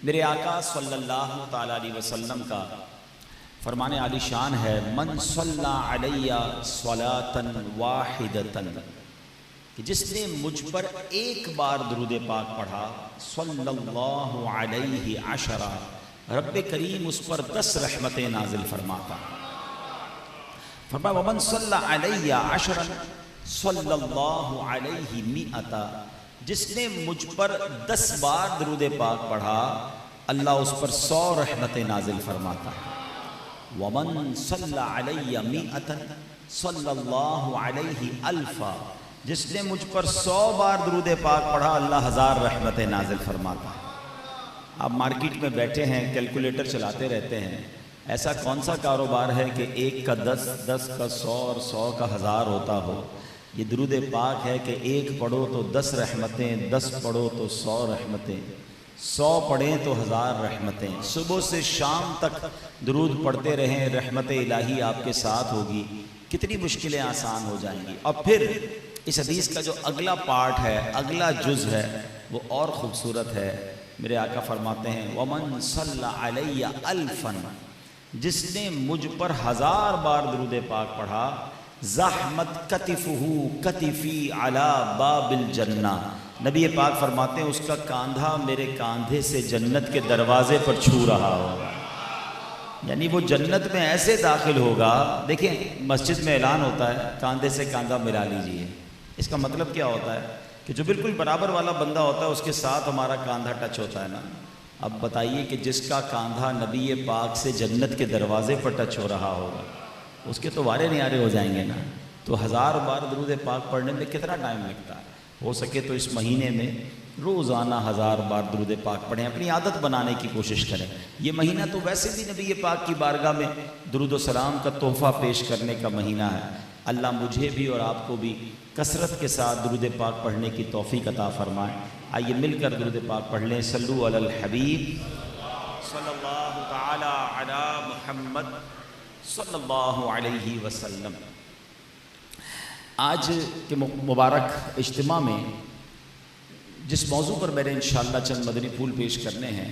میرے آقا صلی اللہ تعالیٰ علیہ وسلم کا فرمان عالی شان ہے، من صلی علیہ صلاۃ واحدۃ، کہ جس نے مجھ پر ایک بار درود پاک پڑھا، صلی اللہ علیہ عشرہ، رب کریم اس پر 10 رحمتیں نازل فرماتا۔ فرمایا ومن صلی علیہ عشرا صلی اللہ علیہ مئۃ، جس نے مجھ پر 10 بار درود پاک پڑھا اللہ اس پر 100 رحمتیں نازل فرماتا ہے۔ ومن صلی علیہ مئۃ صلی اللہ علیہ الفا، جس نے مجھ پر 100 بار درود پاک پڑھا اللہ 1000 رحمتیں نازل فرماتا ہے۔ آپ مارکیٹ میں بیٹھے ہیں، کیلکولیٹر چلاتے رہتے ہیں، ایسا کون سا کاروبار ہے کہ 1 کا 10، 10 کا 100 اور 100 کا 1000 ہوتا ہو؟ یہ درود پاک ہے کہ 1 پڑھو تو 10 رحمتیں، 10 پڑھو تو 100 رحمتیں، 100 پڑھیں تو 1000 رحمتیں۔ صبح سے شام تک درود پڑھتے رہیں، رحمت الہی آپ کے ساتھ ہوگی، کتنی مشکلیں آسان ہو جائیں گی۔ اور پھر اس حدیث کا جو اگلا پارٹ ہے، اگلا جز ہے، وہ اور خوبصورت ہے۔ میرے آقا فرماتے ہیں ومن صلی علیہ الفا، جس نے مجھ پر 1000 بار درود پاک پڑھا، زحمت کتفہ کتفی علی باب الجنہ، نبی پاک فرماتے ہیں اس کا کاندھا میرے کاندھے سے جنت کے دروازے پر چھو رہا ہوگا، یعنی وہ جنت میں ایسے داخل ہوگا۔ دیکھیں مسجد میں اعلان ہوتا ہے کاندھے سے کاندھا ملا لیجئے، اس کا مطلب کیا ہوتا ہے کہ جو بالکل برابر والا بندہ ہوتا ہے اس کے ساتھ ہمارا کاندھا ٹچ ہوتا ہے نا۔ اب بتائیے کہ جس کا کاندھا نبی پاک سے جنت کے دروازے پر ٹچ ہو رہا ہوگا، اس کے تو وارے نیارے ہو جائیں گے نا۔ تو 1000 بار درود پاک پڑھنے میں کتنا ٹائم لگتا ہے؟ ہو سکے تو اس مہینے میں روزانہ 1000 بار درود پاک پڑھیں، اپنی عادت بنانے کی کوشش کریں۔ یہ مہینہ تو ویسے بھی نبی پاک کی بارگاہ میں درود و سلام کا تحفہ پیش کرنے کا مہینہ ہے۔ اللہ مجھے بھی اور آپ کو بھی کثرت کے ساتھ درود پاک پڑھنے کی توفیق عطا فرمائے۔ آئیے مل کر درود پاک پڑھ لیں۔ صلو علی الحبیب صلی اللہ تعالی علی محمد صلی اللہ علیہ وسلم۔ آج کے مبارک اجتماع میں جس موضوع پر میں نے انشاءاللہ چند مدنی پھول پیش کرنے ہیں،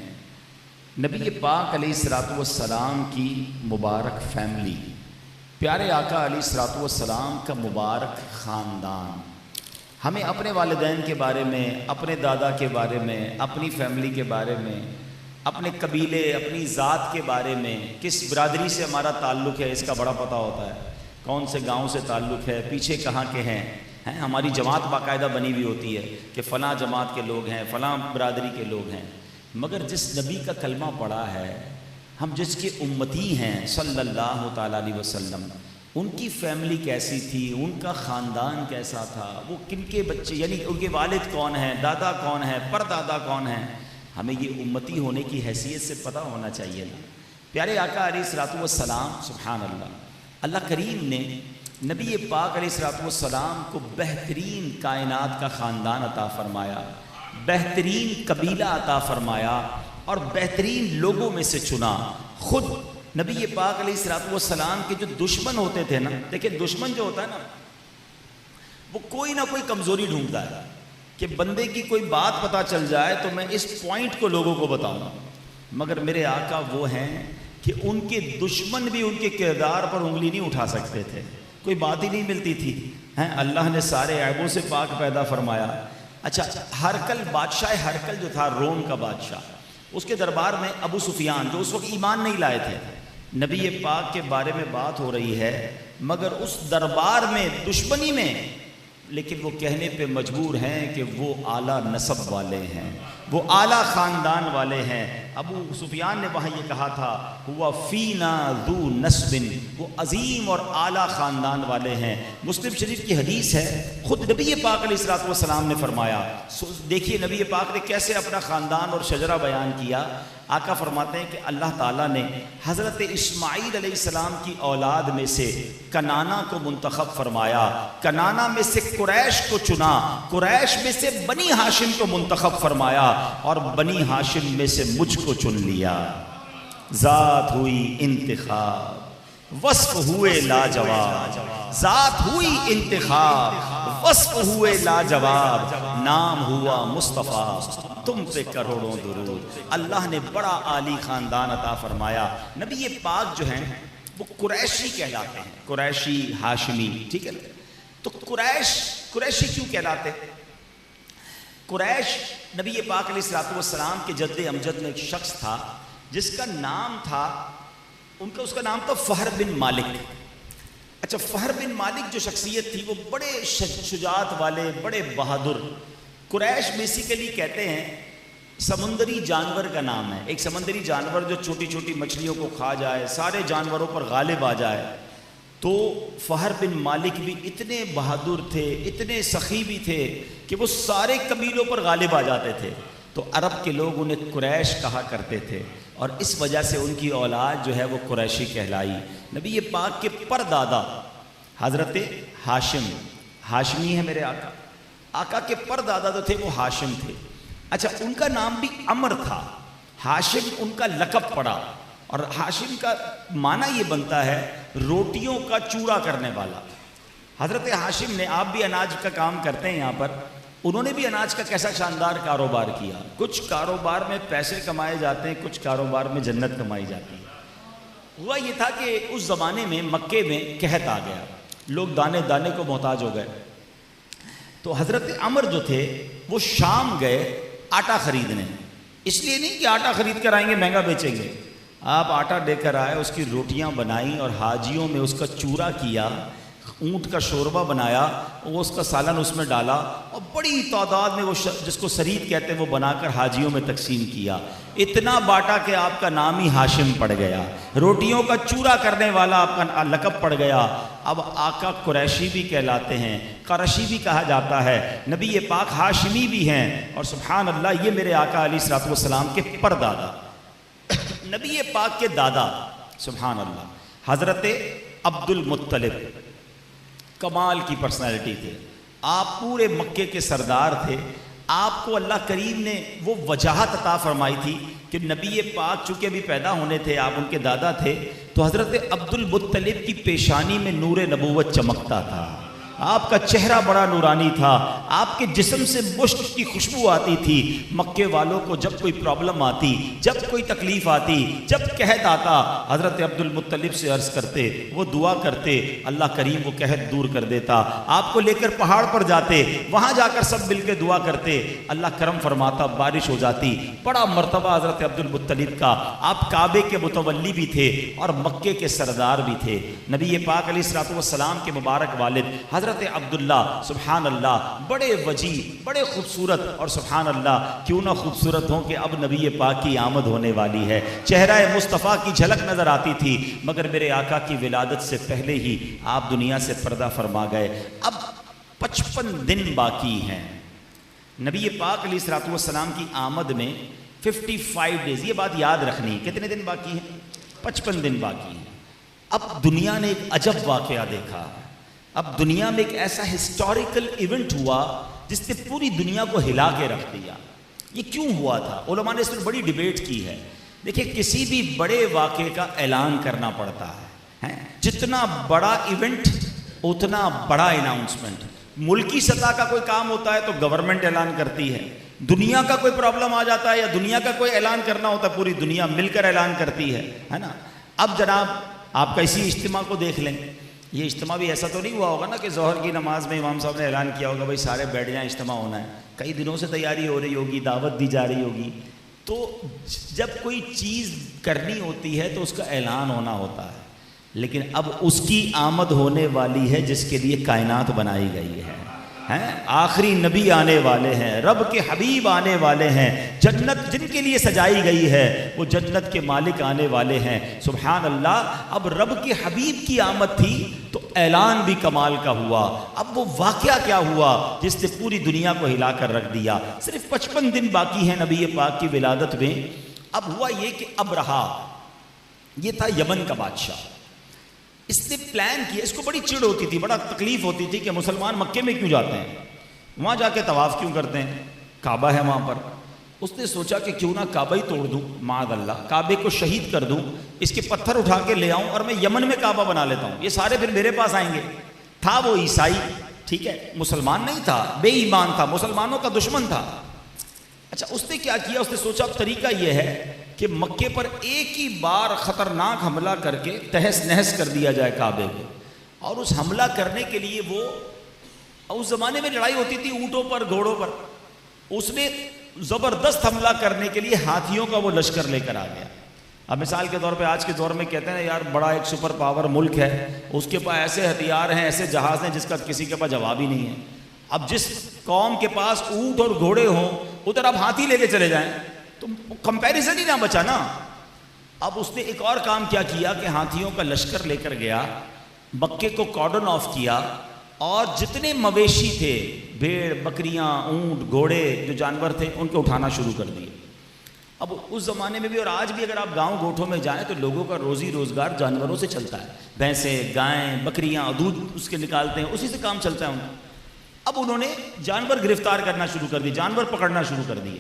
نبی پاک علیہ الصلوۃ والسلام کی مبارک فیملی، پیارے آقا علیہ الصلوۃ والسلام کا مبارک خاندان۔ ہمیں اپنے والدین کے بارے میں، اپنے دادا کے بارے میں، اپنی فیملی کے بارے میں، اپنے قبیلے، اپنی ذات کے بارے میں، کس برادری سے ہمارا تعلق ہے اس کا بڑا پتہ ہوتا ہے، کون سے گاؤں سے تعلق ہے، پیچھے کہاں کے ہیں۔ ہماری جماعت باقاعدہ بنی ہوئی ہوتی ہے کہ فلاں جماعت کے لوگ ہیں، فلاں برادری کے لوگ ہیں، مگر جس نبی کا کلمہ پڑھا ہے، ہم جس کے امتی ہیں صلی اللہ تعالیٰ علیہ وسلم، ان کی فیملی کیسی تھی، ان کا خاندان کیسا تھا، وہ کن کے بچے، یعنی ان کے والد کون ہیں، دادا کون ہیں، پردادا کون ہیں، ہمیں یہ امتی ہونے کی حیثیت سے پتہ ہونا چاہیے نا۔ پیارے آقا علیہ الصلوۃ والسلام، سبحان اللہ، اللہ کریم نے نبی پاک علیہ الصلوۃ والسلام کو بہترین کائنات کا خاندان عطا فرمایا، بہترین قبیلہ عطا فرمایا اور بہترین لوگوں میں سے چنا۔ خود نبی پاک علیہ الصلوۃ والسلام کے جو دشمن ہوتے تھے نا، دیکھیں دشمن جو ہوتا ہے نا وہ کوئی نہ کوئی کمزوری ڈھونڈتا ہے کہ بندے کی کوئی بات پتہ چل جائے تو میں اس پوائنٹ کو لوگوں کو بتاؤں گا، مگر میرے آقا وہ ہیں کہ ان کے دشمن بھی ان کے کردار پر انگلی نہیں اٹھا سکتے تھے، کوئی بات ہی نہیں ملتی تھی۔ اللہ نے سارے عیبوں سے پاک پیدا فرمایا۔ اچھا، ہرکل بادشاہ، ہرکل جو تھا روم کا بادشاہ، اس کے دربار میں ابو سفیان جو اس وقت ایمان نہیں لائے تھے، نبی پاک کے بارے میں بات ہو رہی ہے، مگر اس دربار میں دشمنی میں، لیکن وہ کہنے پہ مجبور ہیں کہ وہ اعلیٰ نسب والے ہیں، وہ اعلیٰ خاندان والے ہیں۔ ابو سفیان نے وہاں یہ کہا تھا ہوا فینا ذو نسب، وہ عظیم اور اعلیٰ خاندان والے ہیں۔ مسلم شریف کی حدیث ہے، خود نبی پاک علیہ الصلوۃ والسلام نے فرمایا، دیکھیے نبی پاک نے کیسے اپنا خاندان اور شجرہ بیان کیا۔ آقا فرماتے ہیں کہ اللہ تعالیٰ نے حضرت اسماعیل علیہ السلام کی اولاد میں سے کنانا کو منتخب فرمایا، کنانا میں سے قریش کو چنا، قریش میں سے بنی ہاشم کو منتخب فرمایا اور بنی ہاشم میں سے مجھ کو چن لیا۔ ذات ہوئی انتخاب، وصف ہوئے لاجواب، ذات ہوئی انتخاب، وصف ہوئے لاجواب، نام ہوا مصطفیٰ، تم پہ کروڑوں درود۔ اللہ نے بڑا عالی خاندان عطا فرمایا۔ نبی پاک جو ہیں وہ قریشی کہلاتے ہیں، قریشی ہاشمی، ٹھیک ہے نا؟ تو قریشی کیوں کہلاتے؟ قریش نبی پاک علیہ السلام کے جد امجد میں ایک شخص تھا جس کا نام تھا، اس کا نام تھا فہر بن مالک۔ اچھا، فہر بن مالک جو شخصیت تھی وہ بڑے شجاعت والے، بڑے بہادر۔ قریش بیسیکلی کہتے ہیں سمندری جانور کا نام ہے، ایک سمندری جانور جو چھوٹی چھوٹی مچھلیوں کو کھا جائے، سارے جانوروں پر غالب آ جائے۔ تو فہر بن مالک بھی اتنے بہادر تھے، اتنے سخی بھی تھے کہ وہ سارے قبیلوں پر غالب آ جاتے تھے۔ تو عرب کے لوگ انہیں قریش کہا کرتے تھے، اور اس وجہ سے ان کی اولاد جو ہے وہ قریشی کہلائی۔ نبی پاک کے پردادا حضرت ہاشم، ہاشمی ہے میرے آقا، آقا کے پردادا جو تھے وہ ہاشم تھے۔ اچھا، ان کا نام بھی عمر تھا، ہاشم ان کا لقب پڑا، اور ہاشم کا معنی یہ بنتا ہے روٹیوں کا چورا کرنے والا۔ حضرت ہاشم نے، آپ بھی اناج کا کام کرتے ہیں یہاں پر، انہوں نے بھی اناج کا کیسا شاندار کاروبار کیا۔ کچھ کاروبار میں پیسے کمائے جاتے ہیں، کچھ کاروبار میں جنت کمائی جاتی ہے۔ ہوا یہ تھا کہ اس زمانے میں مکے میں قحط آ گیا، لوگ دانے دانے کو محتاج ہو گئے۔ تو حضرت عمر جو تھے وہ شام گئے آٹا خریدنے، اس لیے نہیں کہ آٹا خرید کر آئیں گے مہنگا بیچیں گے، آپ آٹا لے کر آئے، اس کی روٹیاں بنائیں اور حاجیوں میں اس کا چورا کیا، اونٹ کا شوربہ بنایا، وہ اس کا سالن اس میں ڈالا، اور بڑی تعداد میں وہ جس کو سرید کہتے ہیں وہ بنا کر حاجیوں میں تقسیم کیا۔ اتنا باٹا کہ آپ کا نام ہی ہاشم پڑ گیا، روٹیوں کا چورا کرنے والا آپ کا لقب پڑ گیا۔ اب آقا قریشی بھی کہلاتے ہیں، قرشی بھی کہا جاتا ہے، نبی پاک ہاشمی بھی ہیں، اور سبحان اللہ یہ میرے آقا علیہ السلام کے پردادا، نبی پاک کے دادا، سبحان اللہ، حضرت عبد المطلب، کمال کی پرسنالٹی تھے، آپ پورے مکے کے سردار تھے۔ آپ کو اللہ کریم نے وہ وجاہت عطا فرمائی تھی کہ نبی پاک چونکہ ابھی پیدا ہونے تھے، آپ ان کے دادا تھے، تو حضرت عبد المطلب کی پیشانی میں نور نبوت چمکتا تھا، آپ کا چہرہ بڑا نورانی تھا، آپ کے جسم سے مشک کی خوشبو آتی تھی۔ مکے والوں کو جب کوئی پرابلم آتی، جب کوئی تکلیف آتی، جب قحط آتا، حضرت عبد المطلب سے عرض کرتے، وہ دعا کرتے، اللہ کریم وہ قحط دور کر دیتا۔ آپ کو لے کر پہاڑ پر جاتے، وہاں جا کر سب مل کے دعا کرتے، اللہ کرم فرماتا، بارش ہو جاتی۔ بڑا مرتبہ حضرت عبد المطلب کا، آپ کعبے کے متولی بھی تھے اور مکے کے سردار بھی تھے۔ نبی پاک علیہ السلام کے مبارک والد حضرت عبداللہ، سبحان اللہ، بڑے وجی، بڑے خوبصورت، اور سبحان اللہ کیوں نہ خوبصورت ہوں کہ اب نبی پاک کی آمد ہونے والی ہے، چہرہ مصطفیٰ کی جھلک نظر آتی تھی، مگر میرے آقا کی ولادت سے پہلے ہی آپ دنیا سے پردہ فرما گئے۔ اب 55 دن باقی ہیں نبی پاک علیہ السلام کی آمد میں، 55 ڈیز، یہ بات یاد رکھنی۔ کتنے دن باقی ہیں؟ 55 دن باقی ہیں۔ اب دنیا نے ایک عجب واقعہ دیکھا، اب دنیا میں ایک ایسا ہسٹوریکل ایونٹ ہوا جس نے پوری دنیا کو ہلا کے رکھ دیا۔ یہ کیوں ہوا تھا؟ علماء نے اس پر بڑی ڈیبیٹ کی ہے۔ دیکھیں، کسی بھی بڑے واقعے کا اعلان کرنا پڑتا ہے، جتنا بڑا ایونٹ اتنا بڑا اناؤنسمنٹ۔ ملکی سطح کا کوئی کام ہوتا ہے تو گورنمنٹ اعلان کرتی ہے، دنیا کا کوئی پرابلم آ جاتا ہے یا دنیا کا کوئی اعلان کرنا ہوتا ہے، پوری دنیا مل کر اعلان کرتی ہے نا۔ اب جناب آپ کا اسی اجتماع کو دیکھ لیں، یہ اجتماع بھی ایسا تو نہیں ہوا ہوگا نا کہ ظہر کی نماز میں امام صاحب نے اعلان کیا ہوگا بھائی سارے بیٹھ جائیں، اجتماع ہونا ہے۔ کئی دنوں سے تیاری ہو رہی ہوگی، دعوت دی جا رہی ہوگی، تو جب کوئی چیز کرنی ہوتی ہے تو اس کا اعلان ہونا ہوتا ہے۔ لیکن اب اس کی آمد ہونے والی ہے جس کے لیے کائنات بنائی گئی ہے، آخری نبی آنے والے ہیں، رب کے حبیب آنے والے ہیں، جنت جن کے لیے سجائی گئی ہے وہ جنت کے مالک آنے والے ہیں، سبحان اللہ۔ اب رب کے حبیب کی آمد تھی تو اعلان بھی کمال کا ہوا۔ اب وہ واقعہ کیا ہوا جس نے پوری دنیا کو ہلا کر رکھ دیا؟ صرف 55 دن باقی ہیں نبی پاک کی ولادت میں۔ اب ہوا یہ کہ ابرہا، یہ تھا یمن کا بادشاہ، اس نے پلان کیا، اس کو بڑی چڑ ہوتی تھی، بڑا تکلیف ہوتی تھی کہ مسلمان مکے میں کیوں جاتے ہیں، وہاں جا کے طواف کیوں کرتے ہیں، کعبہ ہے وہاں پر، اس نے سوچا کہ کیوں نہ کعبہ ہی توڑ دوں، معاذ اللہ، کعبے کو شہید کر دوں، اس کے پتھر اٹھا کے لے آؤں اور میں یمن میں کعبہ بنا لیتا ہوں، یہ سارے پھر میرے پاس آئیں گے۔ تھا وہ عیسائی، ٹھیک ہے، مسلمان نہیں تھا، بے ایمان تھا، مسلمانوں کا دشمن تھا۔ اچھا اس نے کیا کیا، اس نے سوچا طریقہ یہ ہے کہ مکے پر ایک ہی بار خطرناک حملہ کر کے تہس نہس کر دیا جائے کعبے کو، اور اس حملہ کرنے کے لیے وہ، اس زمانے میں لڑائی ہوتی تھی اونٹوں پر، گھوڑوں پر، اس نے زبردست حملہ کرنے کے لیے ہاتھیوں کا وہ لشکر لے کر آ گیا۔ اب مثال کے طور پہ آج کے دور میں کہتے ہیں یار بڑا ایک سپر پاور ملک ہے، اس کے پاس ایسے ہتھیار ہیں، ایسے جہاز ہیں جس کا کسی کے پاس جواب ہی نہیں ہے۔ اب جس قوم کے پاس اونٹ اور گھوڑے ہوں ادھر اب ہاتھی لے کے چلے جائیں تو کمپیریزن ہی نہ بچا نا۔ اب اس نے ایک اور کام کیا کیا کہ ہاتھیوں کا لشکر لے کر گیا، مکے کو کارڈن آف کیا، اور جتنے مویشی تھے، بھیڑ، بکریاں، اونٹ، گھوڑے، جو جانور تھے، ان کو اٹھانا شروع کر دیے۔ اب اس زمانے میں بھی اور آج بھی اگر آپ گاؤں گوٹھوں میں جائیں تو لوگوں کا روزی روزگار جانوروں سے چلتا ہے، بھینسیں، گائیں، بکریاں، دودھ اس کے نکالتے ہیں، اسی سے کام چلتا ہے ان کا۔ اب انہوں نے جانور گرفتار کرنا شروع کر دی، جانور پکڑنا شروع کر دیے۔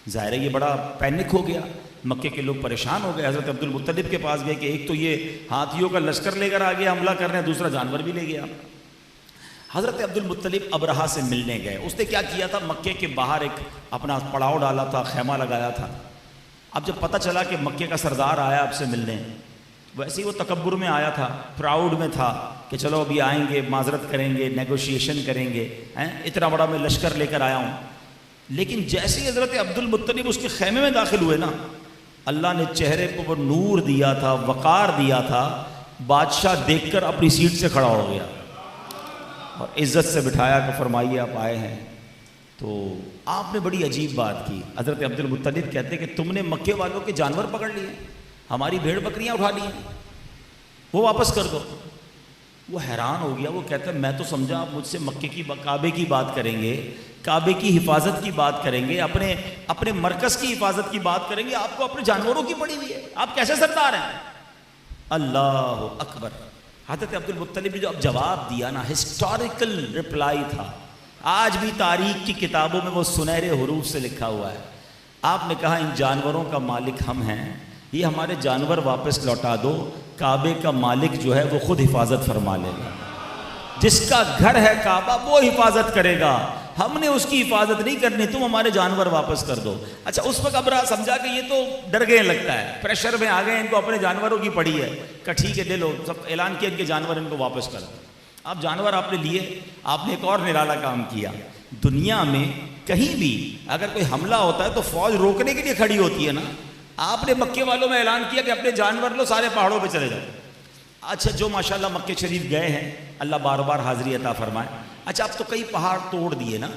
ظاہر ہے یہ بڑا پینک ہو گیا، مکے کے لوگ پریشان ہو گئے، حضرت عبد المطلب کے پاس گئے کہ ایک تو یہ ہاتھیوں کا لشکر لے کر آ گیا حملہ کرنے، دوسرا جانور بھی لے گیا۔ حضرت عبد المطلب ابرہہ سے ملنے گئے۔ اس نے کیا کیا تھا، مکے کے باہر ایک اپنا پڑاؤ ڈالا تھا، خیمہ لگایا تھا۔ اب جب پتہ چلا کہ مکے کا سردار آیا اب سے ملنے، ویسے ہی وہ تکبر میں آیا تھا، پراؤڈ میں تھا کہ چلو ابھی آئیں گے، معذرت کریں گے، نیگوشیشن کریں گے، اتنا بڑا میں لشکر لے کر آیا ہوں۔ لیکن جیسے ہی حضرت عبد المطلب اس کے خیمے میں داخل ہوئے نا، اللہ نے چہرے کو وہ نور دیا تھا، وقار دیا تھا، بادشاہ دیکھ کر اپنی سیٹ سے کھڑا ہو گیا اور عزت سے بٹھایا کہ فرمائیے آپ آئے ہیں۔ تو آپ نے بڑی عجیب بات کی۔ حضرت عبد المطلب کہتے ہیں کہ تم نے مکے والوں کے جانور پکڑ لیے، ہماری بھیڑ بکریاں اٹھا لی ہیں، وہ واپس کر دو۔ وہ حیران ہو گیا، وہ کہتا ہے میں تو سمجھا آپ مجھ سے مکے کی، کعبے کی بات کریں گے، کعبے کی حفاظت کی بات کریں گے، اپنے مرکز کی حفاظت کی بات کریں گے، آپ کو اپنے جانوروں کی پڑی ہوئی ہے، آپ کیسے سردار ہیں؟ اللہ اکبر۔ حضرت عبد المطلب نے جو اب جواب دیا نا، ہسٹوریکل رپلائی تھا، آج بھی تاریخ کی کتابوں میں وہ سنہرے حروف سے لکھا ہوا ہے۔ آپ نے کہا ان جانوروں کا مالک ہم ہیں، یہ ہمارے جانور واپس لوٹا دو، کعبے کا مالک جو ہے وہ خود حفاظت فرما لے گا، جس کا گھر ہے کعبہ وہ حفاظت کرے گا، ہم نے اس کی حفاظت نہیں کرنی، تم ہمارے جانور واپس کر دو۔ اچھا اس وقت ابرہہ سمجھا کہ یہ تو ڈر گئے، لگتا ہے پریشر میں آ گئے، ان کو اپنے جانوروں کی پڑی ہے، کہ ٹھیک ہے لے لو، سب اعلان کیا ان کے جانور ان کو واپس کر دو۔ آپ جانور آپ نے لیے، آپ نے ایک اور نرالا کام کیا۔ دنیا میں کہیں بھی اگر کوئی حملہ ہوتا ہے تو فوج روکنے کے لیے کھڑی ہوتی ہے نا، آپ نے مکے والوں میں اعلان کیا کہ اپنے جانور لو، سارے پہاڑوں پہ چلے جاؤ۔ اچھا جو ماشاءاللہ مکے شریف گئے ہیں، اللہ بار بار حاضری عطا فرمائے۔ اچھا اب تو کئی پہاڑ توڑ دیے نا،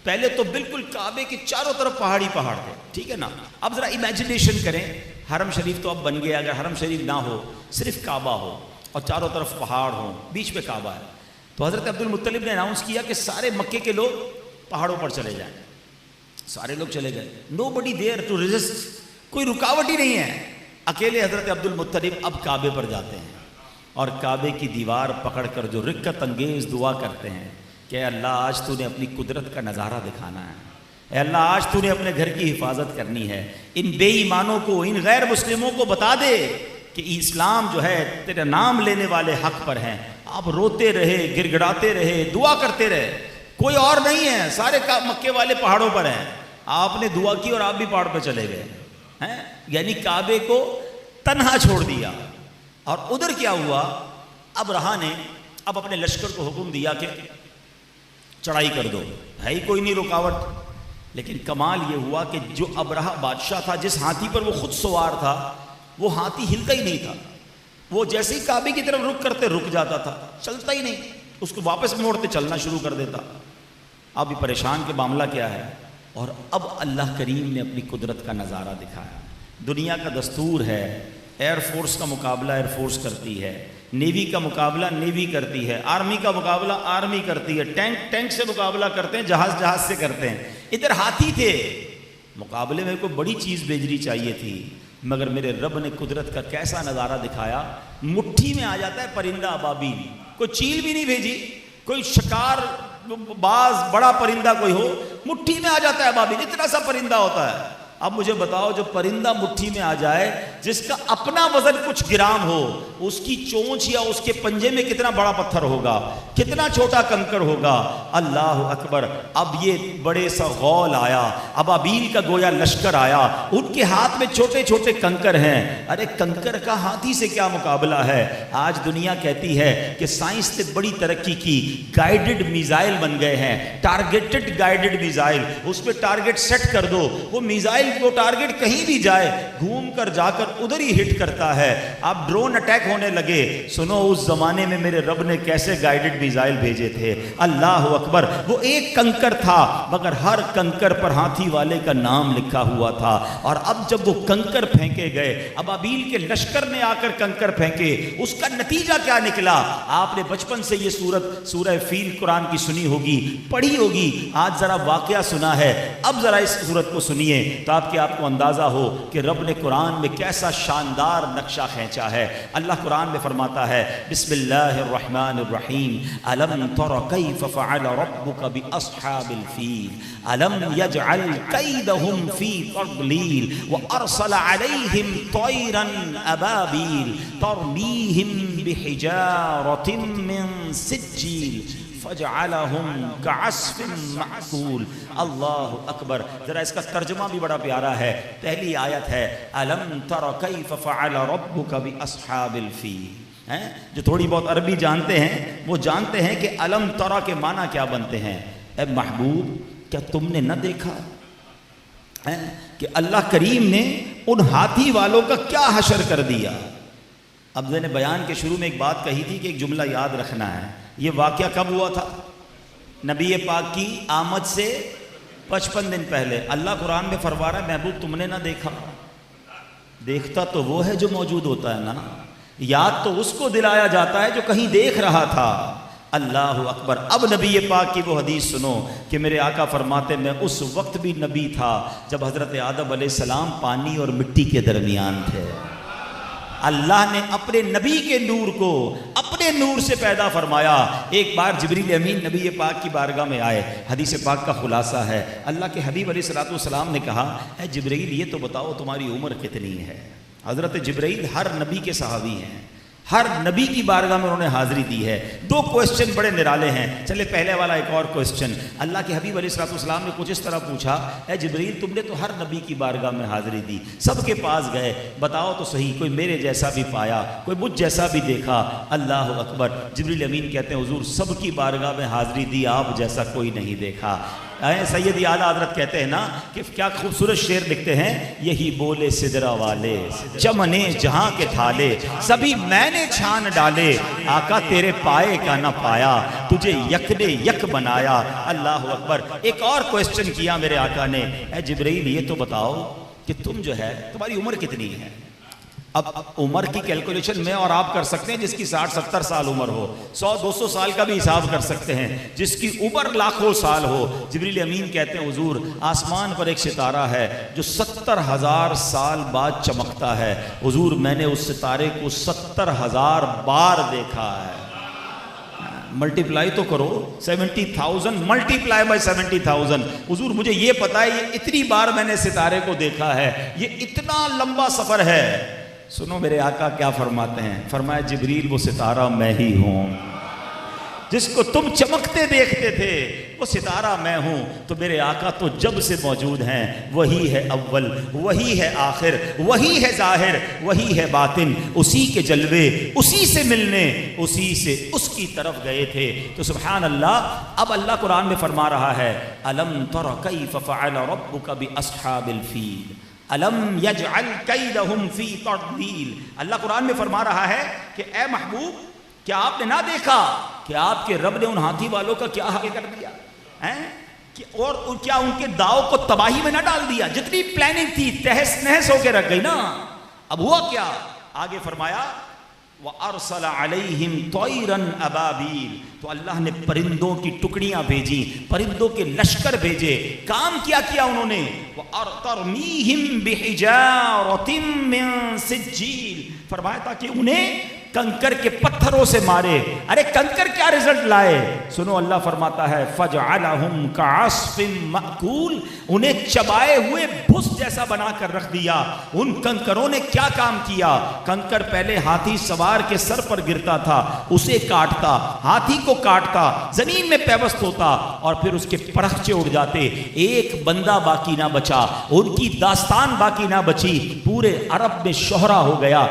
پہلے تو بالکل کعبے کے چاروں طرف پہاڑی پہاڑ تھے، ٹھیک ہے نا۔ اب ذرا امیجنیشن کریں، حرم شریف تو اب بن گیا، اگر حرم شریف نہ ہو، صرف کعبہ ہو اور چاروں طرف پہاڑ ہوں، بیچ میں کعبہ ہے، تو حضرت عبد المطلب نے اناؤنس کیا کہ سارے مکے کے لوگ پہاڑوں پر چلے جائیں۔ سارے لوگ چلے گئے، نو بڈی دیئر ٹو ریزسٹ، کوئی رکاوٹ ہی نہیں ہے۔ اکیلے حضرت عبد المطلب اب کعبے پر جاتے ہیں اور کعبے کی دیوار پکڑ کر جو رکت انگیز دعا کرتے ہیں کہ اے اللہ آج تو نے اپنی قدرت کا نظارہ دکھانا ہے، اے اللہ آج تو نے اپنے گھر کی حفاظت کرنی ہے، ان بے ایمانوں کو، ان غیر مسلموں کو بتا دے کہ اسلام جو ہے تیرا نام لینے والے حق پر ہیں۔ آپ روتے رہے، گڑ گڑاتے رہے، دعا کرتے رہے، کوئی اور نہیں ہے، سارے مکے والے پہاڑوں پر ہیں، آپ نے دعا کی اور آپ بھی پہاڑ پہ چلے گئے ہیں، یعنی کعبے کو تنہا چھوڑ دیا۔ اور ادھر کیا ہوا، ابرہہ نے اب اپنے لشکر کو حکم دیا کہ چڑھائی کر دو، ہے ہی کوئی نہیں رکاوٹ۔ لیکن کمال یہ ہوا کہ جو ابرہہ بادشاہ تھا، جس ہاتھی پر وہ خود سوار تھا، وہ ہاتھی ہلتا ہی نہیں تھا، وہ جیسے ہی کعبے کی طرف رک کرتے رک جاتا تھا، چلتا ہی نہیں، اس کو واپس موڑتے چلنا شروع کر دیتا۔ اب بھی پریشان کہ معاملہ کیا ہے، اور اب اللہ کریم نے اپنی قدرت کا نظارہ دکھایا۔ دنیا کا دستور ہے، ایئر فورس کا مقابلہ ایئر فورس کرتی ہے، نیوی کا مقابلہ نیوی کرتی ہے، آرمی کا مقابلہ آرمی کرتی ہے، ٹینک سے مقابلہ کرتے ہیں، جہاز سے کرتے ہیں۔ ادھر ہاتھی تھے، مقابلے میں کوئی بڑی چیز بھیجنی چاہیے تھی، مگر میرے رب نے قدرت کا کیسا نظارہ دکھایا، مٹھی میں آ جاتا ہے پرندہ ابابیل، کوئی چیل بھی نہیں بھیجی، کوئی شکار باز بڑا پرندہ کوئی ہو، مٹھی میں آ جاتا ہے ابابیل، اتنا سا پرندہ ہوتا ہے۔ اب مجھے بتاؤ جو پرندہ مٹھی میں آ جائے جس کا اپنا وزن کچھ گرام ہو، اس کی چونچ یا اس کے پنجے میں کتنا بڑا پتھر ہوگا، کتنا چھوٹا کنکر ہوگا۔ اللہ اکبر۔ اب یہ بڑے سا غول آیا، ابابیل کا گویا لشکر آیا، ان کے ہاتھ میں چھوٹے چھوٹے کنکر ہیں۔ ارے کنکر کا ہاتھی سے کیا مقابلہ ہے؟ آج دنیا کہتی ہے کہ سائنس نے بڑی ترقی کی، گائیڈڈ میزائل بن گئے ہیں، ٹارگیٹڈ گائیڈڈ میزائل، اس پہ ٹارگیٹ سیٹ کر دو، وہ میزائل وہ ٹارگٹ کہیں بھی جائے گھوم کر جا کر ادھر ہی ہٹ کرتا ہے۔ اب ڈرون اٹیک ہونے لگے، سنو اس زمانے میں میرے رب نے کیسے گائیڈڈ میزائل بھیجے تھے۔ اللہ اکبر۔ وہ ایک کنکر تھا مگر ہر کنکر پر ہاتھی والے کا نام لکھا ہوا تھا۔ اور اب جب وہ کنکر پھینکے گئے، ابابیل کے لشکر نے آ کر کنکر پھینکے، اس کا نتیجہ کیا نکلا؟ آپ نے بچپن سے یہ سورہ فیل قرآن کی سنی ہوگی، پڑھی ہوگی، آج ذرا واقعہ سنا ہے، اب ذرا اس سورت کو سنیے تو آپ کو اندازہ ہو کہ رب نے قرآن میں کیسا شاندار نقشہ کھینچا ہے۔ اللہ قرآن میں فرماتا ہے بسم اللہ الرحمن الرحیم الم تر کیف فعل ربک باصحاب الفیل الم یجعل کیدہم فی تضلیل وارسل علیہم طیرا ابابیل ترمیہم بحجارۃ من سجیل فجعلہم کعصف معقول۔ اللہ اکبر۔ ذرا اس کا ترجمہ بھی بڑا پیارا ہے۔ پہلی آیت ہے الم تر کیف فعل ربک باصحاب الفیل۔ جو تھوڑی بہت عربی جانتے ہیں وہ جانتے ہیں کہ الم تر کے معنی کیا بنتے ہیں۔ اے محبوب کیا تم نے نہ دیکھا کہ اللہ کریم نے ان ہاتھی والوں کا کیا حشر کر دیا۔ اب میں نے بیان کے شروع میں ایک بات کہی تھی کہ ایک جملہ یاد رکھنا ہے۔ یہ واقعہ کب ہوا تھا؟ نبی پاک کی آمد سے 55 دن پہلے۔ اللہ قرآن میں فرما رہا ہے محبوب تم نے نہ دیکھا۔ دیکھتا تو وہ ہے جو موجود ہوتا ہے نا، یاد تو اس کو دلایا جاتا ہے جو کہیں دیکھ رہا تھا۔ اللہ اکبر۔ اب نبی پاک کی وہ حدیث سنو کہ میرے آقا فرماتے میں اس وقت بھی نبی تھا جب حضرت آدم علیہ السلام پانی اور مٹی کے درمیان تھے۔ اللہ نے اپنے نبی کے نور کو اپنے نور سے پیدا فرمایا۔ ایک بار جبریل امین نبی پاک کی بارگاہ میں آئے، حدیث پاک کا خلاصہ ہے، اللہ کے حبیب علیہ الصلوۃ والسلام نے کہا اے جبریل یہ تو بتاؤ تمہاری عمر کتنی ہے۔ حضرت جبریل ہر نبی کے صحابی ہیں، ہر نبی کی بارگاہ میں انہوں نے حاضری دی ہے۔ دو کوئسچن بڑے نرالے ہیں، چلے پہلے والا ایک اور کوئسچن۔ اللہ کے حبیب علیہ الصلوۃ والسلام نے کچھ اس طرح پوچھا اے جبریل تم نے تو ہر نبی کی بارگاہ میں حاضری دی، سب کے پاس گئے، بتاؤ تو صحیح کوئی میرے جیسا بھی پایا، کوئی مجھ جیسا بھی دیکھا؟ اللہ اکبر۔ جبریل امین کہتے ہیں حضور سب کی بارگاہ میں حاضری دی، آپ جیسا کوئی نہیں دیکھا۔ سیدی اعلیٰ حضرت کہتے ہیں نا کہ کیا خوبصورت شعر لکھتے ہیں، یہی بولے سدرا والے چمنے جہاں کے تھالے سبھی میں نے چھان ڈالے، آقا تیرے پائے کا نہ پایا تجھے یک نے یک بنایا۔ اللہ اکبر۔ ایک اور کوئسچن کیا میرے آقا نے، اے جبرائیل یہ تو بتاؤ کہ تم جو ہے تمہاری عمر کتنی ہے؟ اب عمر کی کیلکولیشن میں اور آپ کر سکتے ہیں، جس کی 60-70 سال عمر ہو، 100-200 سال کا بھی حساب کر سکتے ہیں، جس کی عمر لاکھوں سال ہو۔ جبریل امین کہتے ہیں حضور آسمان پر ایک ستارہ ہے جو 70,000 سال بعد چمکتا ہے، حضور میں نے اس ستارے کو 70,000 بار دیکھا ہے۔ ملٹیپلائی تو کرو، 70,000 ملٹیپلائی بائی 70,000۔ حضور مجھے یہ پتا ہے یہ اتنی بار میں نے ستارے کو دیکھا ہے، یہ اتنا لمبا سفر ہے۔ سنو میرے آقا کیا فرماتے ہیں، فرمایا جبریل وہ ستارہ میں ہی ہوں، جس کو تم چمکتے دیکھتے تھے وہ ستارہ میں ہوں۔ تو میرے آقا تو جب سے موجود ہیں، وہی ہے اول، وہی ہے آخر، وہی ہے ظاہر، وہی ہے باطن، اسی کے جلوے، اسی سے ملنے، اسی سے اس کی طرف گئے تھے۔ تو سبحان اللہ۔ اب اللہ قرآن میں فرما رہا ہے الم تر کیف فعل ربک باصحاب الفیل الم یجعل کیدہم فی تضلیل۔ اللہ قرآن میں فرما رہا ہے کہ اے محبوب کیا آپ نے نہ دیکھا کہ آپ کے رب نے ان ہاتھی والوں کا کیا حال کر دیا اور کیا ان کے داؤ کو تباہی میں نہ ڈال دیا؟ جتنی پلاننگ تھی تہس نہس ہو کے رکھ گئی نا۔ اب ہوا کیا؟ آگے فرمایا وَأَرْسَلَ عَلَيْهِمْ طَيْرًا أَبَابِيلَ، تو اللہ نے پرندوں کی ٹکڑیاں بھیجی، پرندوں کے لشکر بھیجے۔ کام کیا کیا انہوں نے؟ وَأَرْتَرْمِيهِمْ بِحِجَارَةٍ مِّن سِجِّيلٍ، فرمایا تھا کہ انہیں کنکر کے پتھروں سے مارے. ارے کنکر کیا رزلٹ لائے؟ سنو اللہ فرماتا ہے فَجْعَلَهُمْ كَعَصْفٍ مَأْكُولٍ، انہیں چبائے ہوئے بھس جیسا بنا کر رکھ دیا. ان کنکروں نے کیا کام کیا؟ کنکر پہلے ہاتھی سوار کے سر پر گرتا تھا، اسے کاٹتا، ہاتھی کو کاٹتا، زمین میں پیوست ہوتا اور پھر اس کے پرخچے اڑ جاتے. ایک بندہ باقی نہ بچا، ان کی داستان باقی نہ بچی. پورے عرب میں شہرہ ہو گیا،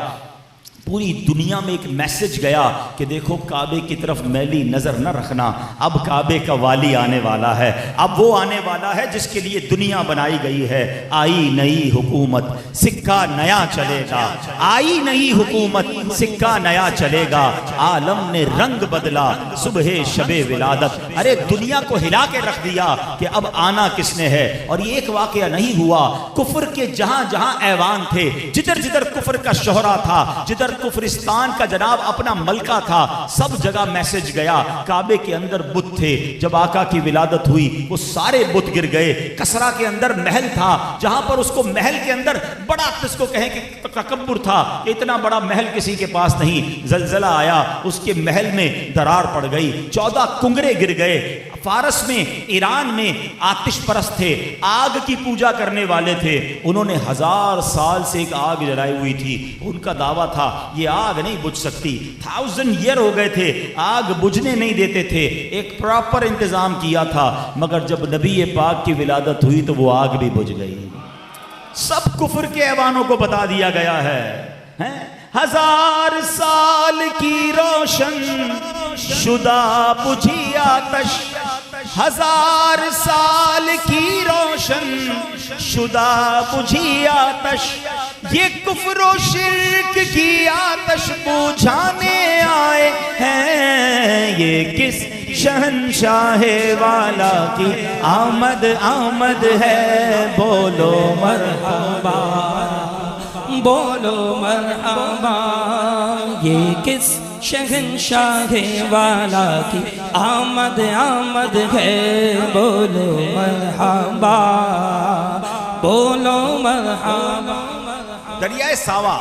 پوری دنیا میں ایک میسج گیا کہ دیکھو کعبے کی طرف میلی نظر نہ رکھنا، اب کعبے کا والی آنے والا ہے، اب وہ آنے والا ہے جس کے لیے دنیا بنائی گئی ہے. آئی نئی حکومت سکہ نیا چلے گا، آئی نئی حکومت سکہ نیا چلے گا. عالم نے رنگ بدلا صبح شب ولادت. ارے دنیا کو ہلا کے رکھ دیا کہ اب آنا کس نے ہے. اور یہ ایک واقعہ نہیں ہوا، کفر کے جہاں جہاں ایوان تھے، جدھر جدھر کفر کا شہرہ تھا، جدھر کفرستان کا جناب اپنا ملکہ تھا، سب جگہ میسج گیا. کعبے کے اندر بت تھے، جب آقا کی ولادت ہوئی وہ سارے بت گر گئے. کسرا کے اندر محل تھا، جہاں پر اس کو محل کے اندر بڑا اس کو کہیں کہ تکبر تھا، اتنا بڑا محل کسی کے پاس نہیں. زلزلہ آیا، اس کے محل میں درار پڑ گئی، 14 کنگرے گر گئے. فارس میں، ایران میں آتش پرست تھے، آگ کی پوجا کرنے والے تھے. انہوں نے 1000 سال سے ایک آگ جلائی ہوئی تھی. ان کا دعویٰ تھا یہ آگ نہیں بجھ سکتی. 1000 ایئر ہو گئے تھے، آگ بجھنے نہیں دیتے تھے. ایک پراپر انتظام کیا تھا، مگر جب نبی پاک کی ولادت ہوئی تو وہ آگ بھی بجھ گئی. سب کفر کے ایوانوں کو بتا دیا گیا ہے. 1000 سال کی روشن شدہ بجھی آتش، 1000 سال کی روشن شدہ بجھی آتش، یہ کفر و شرک کی آتش بجھانے آئے ہیں. یہ کس شہنشاہ والا کی آمد آمد ہے، بولو مرحبا بولو مرحبا. یہ کس شہنشاہ والا کی آمد آمد ہے، بولو مرحبا بولو مرحبا. دریائے ساوا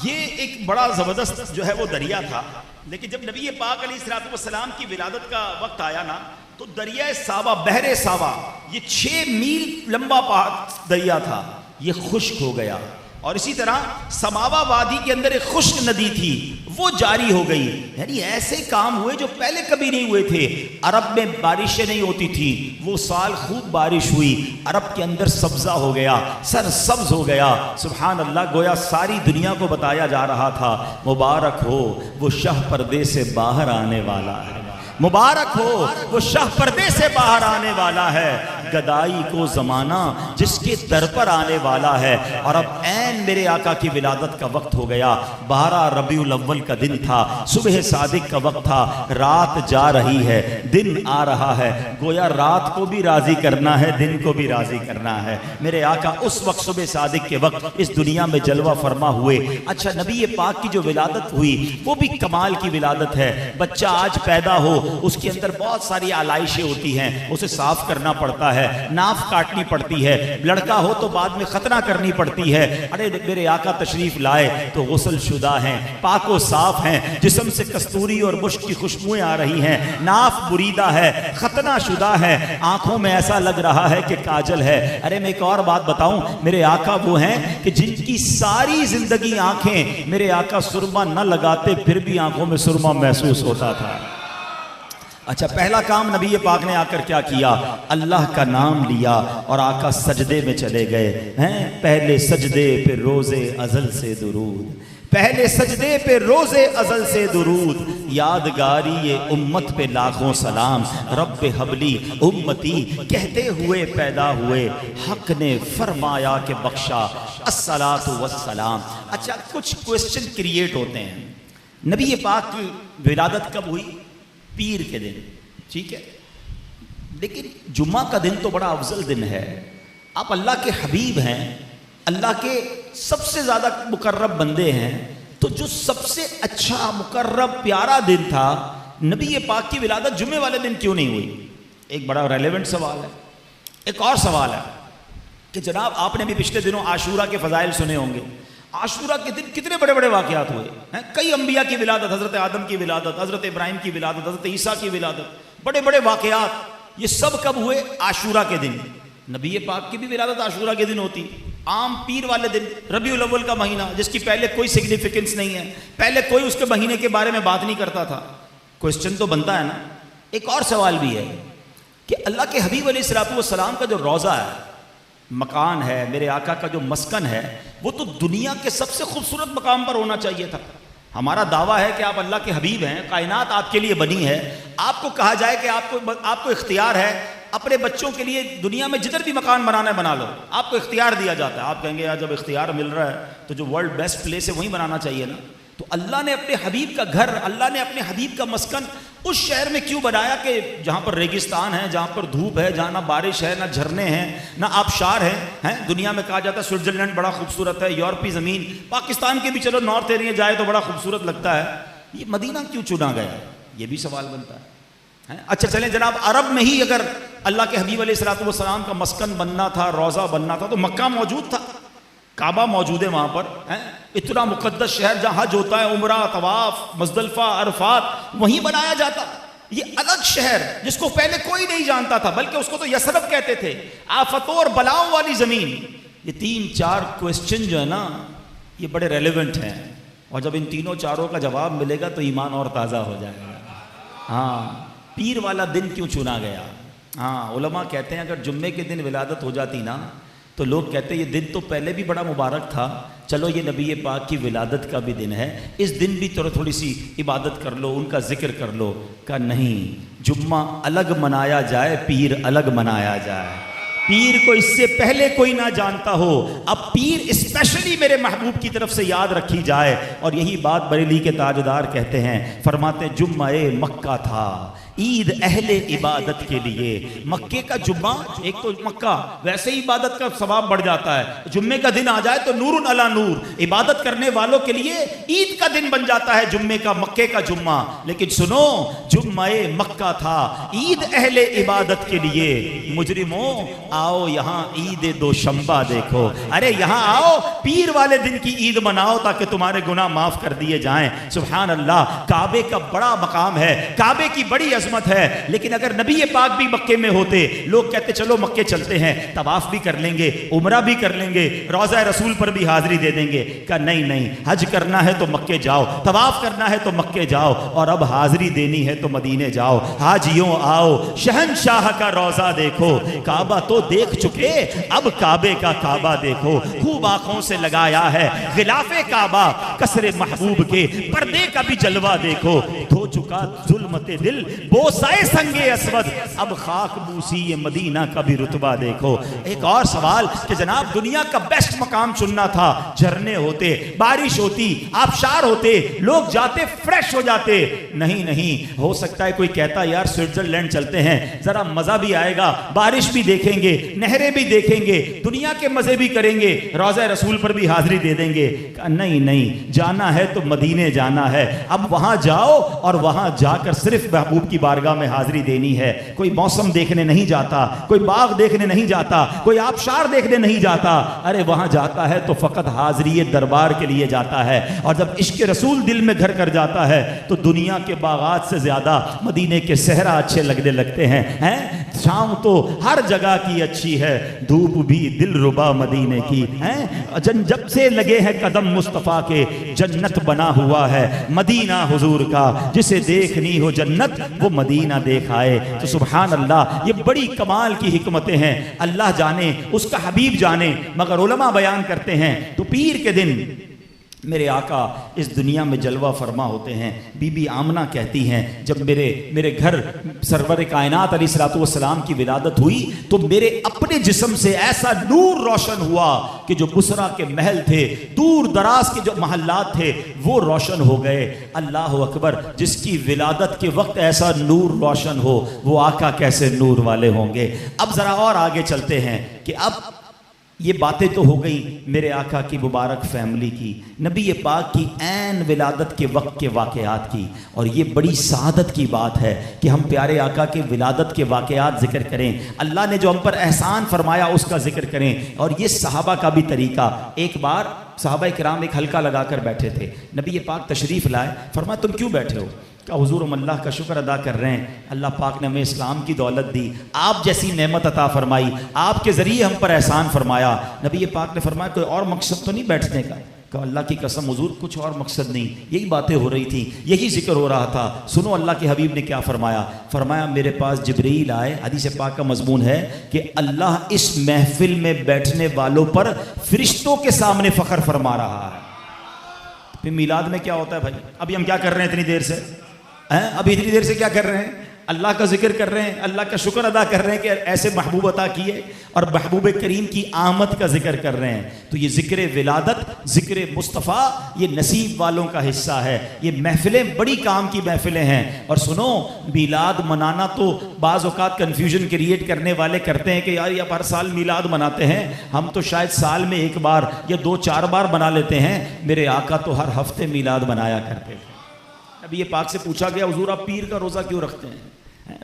یہ ایک بڑا زبردست جو ہے وہ دریا تھا، لیکن جب نبی پاک علیہ السلام کی ولادت کا وقت آیا نا تو دریائے ساوا، بحر ساوا، یہ 6 میل لمبا دریا تھا، یہ خشک ہو گیا. اور اسی طرح سماوا وادی کے اندر ایک خشک ندی تھی، وہ جاری ہو گئی. یعنی ایسے کام ہوئے جو پہلے کبھی نہیں ہوئے تھے. عرب میں بارشیں نہیں ہوتی تھی، وہ سال خوب بارش ہوئی، عرب کے اندر سبزہ ہو گیا، سر سبز ہو گیا. سبحان اللہ، گویا ساری دنیا کو بتایا جا رہا تھا مبارک ہو وہ شہ پردے سے باہر آنے والا ہے، مبارک ہو وہ شہ پردے سے باہر آنے والا ہے. گدائی کو زمانہ جس کے در پر آنے والا ہے. اور اب عین میرے آقا کی ولادت کا وقت ہو گیا. 12 ربیع الاول کا دن تھا، صبح صادق کا وقت تھا. رات جا رہی ہے، دن آ رہا ہے. گویا رات کو بھی راضی کرنا ہے، دن کو بھی راضی کرنا ہے. میرے آقا اس وقت صبح صادق کے وقت اس دنیا میں جلوہ فرما ہوئے. اچھا، نبی پاک کی جو ولادت ہوئی وہ بھی کمال کی ولادت ہے. بچہ آج پیدا ہو، اس کے اندر بہت ساری آلائشیں ہوتی ہیں، اسے صاف کرنا پڑتا ہے، ناف کاٹنی پڑتی ہے. لڑکا ہو تو بعد میں ختنہ کرنی پڑتی ہے. ارے میرے آقا تشریف لائے تو غسل شدہ ہیں، پاک و صاف ہیں، جسم سے کستوری اور مشک کی خوشبوئیں آ رہی ہیں، ناف بریدہ ہے، ختنہ شدہ ہے، آنکھوں میں ایسا لگ رہا ہے کہ کاجل ہے. ارے میں ایک اور بات بتاؤں، میرے آقا وہ ہیں کہ جن کی ساری زندگی آنکھیں، میرے آقا سرما نہ لگاتے پھر بھی آنکھوں میں سرما محسوس ہوتا تھا. اچھا، پہلا کام نبی پاک نے آ کر کیا کیا؟ اللہ کا نام لیا اور آقا سجدے میں چلے گئے ہیں. پہلے سجدے پہ روز ازل سے درود، پہلے سجدے پہ روز ازل سے درود. یادگاری امت پہ لاکھوں سلام، رب حبلی امتی کہتے ہوئے پیدا ہوئے، حق نے فرمایا کہ بخشا الصلاۃ والسلام. اچھا، کچھ کوسچن کریٹ ہوتے ہیں. نبی پاک کی ولادت کب ہوئی؟ پیر کے دن، ٹھیک ہے، لیکن جمعہ کا دن تو بڑا افضل دن ہے. آپ اللہ کے حبیب ہیں، اللہ کے سب سے زیادہ مقرب بندے ہیں، تو جو سب سے اچھا مقرب پیارا دن تھا، نبی پاک کی ولادت جمعے والے دن کیوں نہیں ہوئی؟ ایک بڑا ریلیونٹ سوال ہے. ایک اور سوال ہے کہ جناب آپ نے بھی پچھلے دنوں عاشورہ کے فضائل سنے ہوں گے. عاشورہ کے دن کتنے بڑے بڑے واقعات ہوئے ہیں، کئی انبیاء کی ولادت، حضرت آدم کی ولادت، حضرت ابراہیم کی ولادت، حضرت عیسیٰ کی ولادت، بڑے بڑے واقعات، یہ سب کب ہوئے؟ عاشورہ کے دن۔ نبی پاک کی بھی ولادت عاشورہ کے دن ہوتی، عام پیر والے دن، ربیع الاول کا مہینہ جس کی پہلے کوئی سگنیفیکنس نہیں ہے، پہلے کوئی اس کے مہینے کے بارے میں بات نہیں کرتا تھا۔ کوسچن تو بنتا ہے نا، ایک اور سوال بھی ہے کہ اللہ کے حبیب علیہ الصلوۃ والسلام کا جو روضہ ہے، مکان ہے، میرے آقا کا جو مسکن ہے، وہ تو دنیا کے سب سے خوبصورت مقام پر ہونا چاہیے تھا۔ ہمارا دعویٰ ہے کہ آپ اللہ کے حبیب ہیں، کائنات آپ کے لیے بنی ہے، آپ کو کہا جائے کہ آپ کو اختیار ہے اپنے بچوں کے لیے دنیا میں جدھر بھی مکان بنانا ہے بنا لو، آپ کو اختیار دیا جاتا ہے۔ آپ کہیں گے یار جب اختیار مل رہا ہے تو جو ورلڈ بیسٹ پلیس ہے وہیں بنانا چاہیے نا۔ تو اللہ نے اپنے حبیب کا گھر، اللہ نے اپنے حبیب کا مسکن اس شہر میں کیوں بنایا کہ جہاں پر ریگستان ہے، جہاں پر دھوپ ہے، جہاں نہ بارش ہے، نہ جھرنے ہیں، نہ آبشار ہیں۔ دنیا میں کہا جاتا ہے سوئٹزرلینڈ بڑا خوبصورت ہے، یورپی زمین، پاکستان کے بھی چلو نارتھ ایریا جائے تو بڑا خوبصورت لگتا ہے، یہ مدینہ کیوں چنا گیا؟ یہ بھی سوال بنتا ہے۔ اچھا چلیں جناب، عرب میں ہی اگر اللہ کے حبیب علیہ الصلوۃ والسلام کا مسکن بننا تھا، روضہ بننا تھا، تو مکہ موجود تھا، کعبہ موجود ہے وہاں پر، اتنا مقدس شہر جہاں حج ہوتا ہے، عمرہ، طواف، مزدلفہ، عرفات، وہیں بنایا جاتا۔ یہ الگ شہر جس کو پہلے کوئی نہیں جانتا تھا، بلکہ اس کو تو یثرب کہتے تھے، آفتوں اور بلاؤں والی زمین۔ یہ 3-4 کوسچن جو ہے نا، یہ بڑے ریلیونٹ ہیں، اور جب ان تینوں چاروں کا جواب ملے گا تو ایمان اور تازہ ہو جائے گا۔ ہاں، پیر والا دن کیوں چنا گیا؟ ہاں، علماء کہتے ہیں اگر جمعے کے دن ولادت ہو جاتی نا تو لوگ کہتے ہیں یہ دن تو پہلے بھی بڑا مبارک تھا، چلو یہ نبی پاک کی ولادت کا بھی دن ہے، اس دن بھی تھوڑی سی عبادت کر لو، ان کا ذکر کر لو۔ کہا نہیں، جمعہ الگ منایا جائے، پیر الگ منایا جائے۔ پیر کو اس سے پہلے کوئی نہ جانتا ہو، اب پیر اسپیشلی میرے محبوب کی طرف سے یاد رکھی جائے۔ اور یہی بات بریلی کے تاجدار کہتے ہیں، فرماتے جمعہ مکہ تھا عید اہل عبادت کے لیے۔ مکے کا جمعہ، ایک تو مکہ ویسے ہی عبادت کا ثواب بڑھ جاتا ہے، جمعے کا دن آ جائے تو نور علی نور، عبادت کرنے والوں کے لیے عید کا دن بن جاتا ہے جمعے کا، مکے کا جمعہ۔ لیکن سنو، جمعہ مکہ تھا عید اہل عبادت کے لیے۔ مجرموں آؤ یہاں عید دوشنبہ دیکھو، ارے یہاں آؤ پیر والے دن کی عید مناؤ تاکہ تمہارے گناہ معاف کر دیے جائیں۔ سبحان اللہ، کعبے کا بڑا مقام ہے، کعبے کی بڑی عظمت ہے، لیکن اگر نبی پاک بھی مکے میں ہوتے، لوگ کہتے چلو مکے چلتے ہیں، طواف بھی کر لیں گے، عمرہ بھی کر لیں گے، روضہ رسول پر بھی حاضری دے دیں گے۔ کہا نہیں نہیں، حج کرنا ہے تو مکے جاؤ، طواف کرنا ہے تو مکے جاؤ، اور اب حاضری دینی ہے تو مدینے جاؤ۔ حاجیوں آؤ شہنشاہ کا روضہ دیکھو، کعبہ تو دیکھ چکے، اب کعبے کا کعبہ دیکھو۔ خوب آنکھوں سے لگایا ہے غلاف کعبہ، کسر محبوب کے پردے کا بھی جلوہ دیکھو۔ دھو چکا ظلمت دل بوسائے سنگ اسود، اب خاک بوسی مدینہ کا بھی رتبہ دیکھو۔ ایک اور سوال کہ جناب دنیا کا بیسٹ مقام چننا تھا، جھرنے ہوتے، بارش ہوتی، آبشار ہوتے، لوگ جاتے فریش ہو جاتے۔ نہیں نہیں، ہو سکتا ہے کوئی کہتا یار سوئٹزرلینڈ چلتے ہیں، ذرا مزہ بھی آئے گا، بارش بھی دیکھیں گے، نہریں بھی دیکھیں گے، دنیا کے مزے بھی کریں گے، روضہ رسول پر بھی حاضری دے دیں گے۔ نہیں نہیں، جانا ہے تو مدینے جانا ہے۔ اب وہاں جاؤ اور وہاں جا کر صرف محبوب کی بارگاہ میں حاضری دینی ہے۔ کوئی موسم دیکھنے نہیں جاتا، کوئی باغ دیکھنے نہیں جاتا، کوئی آبشار دیکھنے نہیں جاتا، ارے وہاں جاتا ہے تو فقط حاضری دربار کے لیے جاتا ہے۔ اور جب عشق رسول دل میں گھر کر جاتا ہے تو دنیا کے باغات سے زیادہ مدینے کے صحرا اچھے لگنے لگتے ہیں۔ شام تو ہر جگہ کی اچھی ہے، دھوپ بھی دل ربا مدینے کی ہے۔ جب سے لگے ہیں قدم مصطفیٰ کے، جنت بنا ہوا ہے مدینہ حضور کا، جسے دیکھنی ہو جنت وہ مدینہ دیکھ آئے۔ تو سبحان اللہ، یہ بڑی کمال کی حکمتیں ہیں، اللہ جانے، اس کا حبیب جانے۔ مگر علماء بیان کرتے ہیں تو پیر کے دن میرے آقا اس دنیا میں جلوہ فرما ہوتے ہیں۔ بی بی آمنہ کہتی ہیں جب میرے گھر سرور کائنات علیہ الصلوۃ والسلام کی ولادت ہوئی تو میرے اپنے جسم سے ایسا نور روشن ہوا کہ جو بصرہ کے محل تھے، دور دراز کے جو محلات تھے، وہ روشن ہو گئے۔ اللہ اکبر، جس کی ولادت کے وقت ایسا نور روشن ہو وہ آقا کیسے نور والے ہوں گے۔ اب ذرا اور آگے چلتے ہیں کہ اب یہ باتیں تو ہو گئیں میرے آقا کی مبارک فیملی کی، نبی پاک کی عین ولادت کے وقت کے واقعات کی، اور یہ بڑی سعادت کی بات ہے کہ ہم پیارے آقا کے ولادت کے واقعات ذکر کریں، اللہ نے جو ہم پر احسان فرمایا اس کا ذکر کریں۔ اور یہ صحابہ کا بھی طریقہ، ایک بار صحابہ کرام ایک حلقہ لگا کر بیٹھے تھے، نبی پاک تشریف لائے، فرمایا تم کیوں بیٹھے ہو؟ کہ حضور ہم اللہ کا شکر ادا کر رہے ہیں، اللہ پاک نے ہمیں اسلام کی دولت دی، آپ جیسی نعمت عطا فرمائی، آپ کے ذریعے ہم پر احسان فرمایا۔ نبی پاک نے فرمایا کوئی اور مقصد تو نہیں بیٹھنے کا؟ کہ اللہ کی قسم حضور کچھ اور مقصد نہیں، یہی باتیں ہو رہی تھیں، یہی ذکر ہو رہا تھا۔ سنو اللہ کے حبیب نے کیا فرمایا، فرمایا میرے پاس جبرائیل آئے، حدیث پاک کا مضمون ہے کہ اللہ اس محفل میں بیٹھنے والوں پر فرشتوں کے سامنے فخر فرما رہا ہے۔ پھر میلاد میں کیا ہوتا ہے بھائی؟ ابھی ہم کیا کر رہے ہیں اتنی دیر سے؟ ابھی اتنی دیر سے کیا کر رہے ہیں؟ اللہ کا ذکر کر رہے ہیں، اللہ کا شکر ادا کر رہے ہیں کہ ایسے محبوب عطا کیے، اور محبوب کریم کی آمد کا ذکر کر رہے ہیں۔ تو یہ ذکر ولادت، ذکر مصطفیٰ، یہ نصیب والوں کا حصہ ہے۔ یہ محفلیں بڑی کام کی محفلیں ہیں۔ اور سنو، میلاد منانا تو بعض اوقات کنفیوژن کریٹ کرنے والے کرتے ہیں کہ یار یہ اب ہر سال میلاد مناتے ہیں، ہم تو شاید سال میں ایک بار یا 2-4 بار بنا لیتے ہیں۔ میرے آقا تو ہر ہفتے میلاد منایا کرتے تھے۔ ابھی یہ پاک سے پوچھا گیا حضور آپ پیر کا روزہ کیوں رکھتے ہیں؟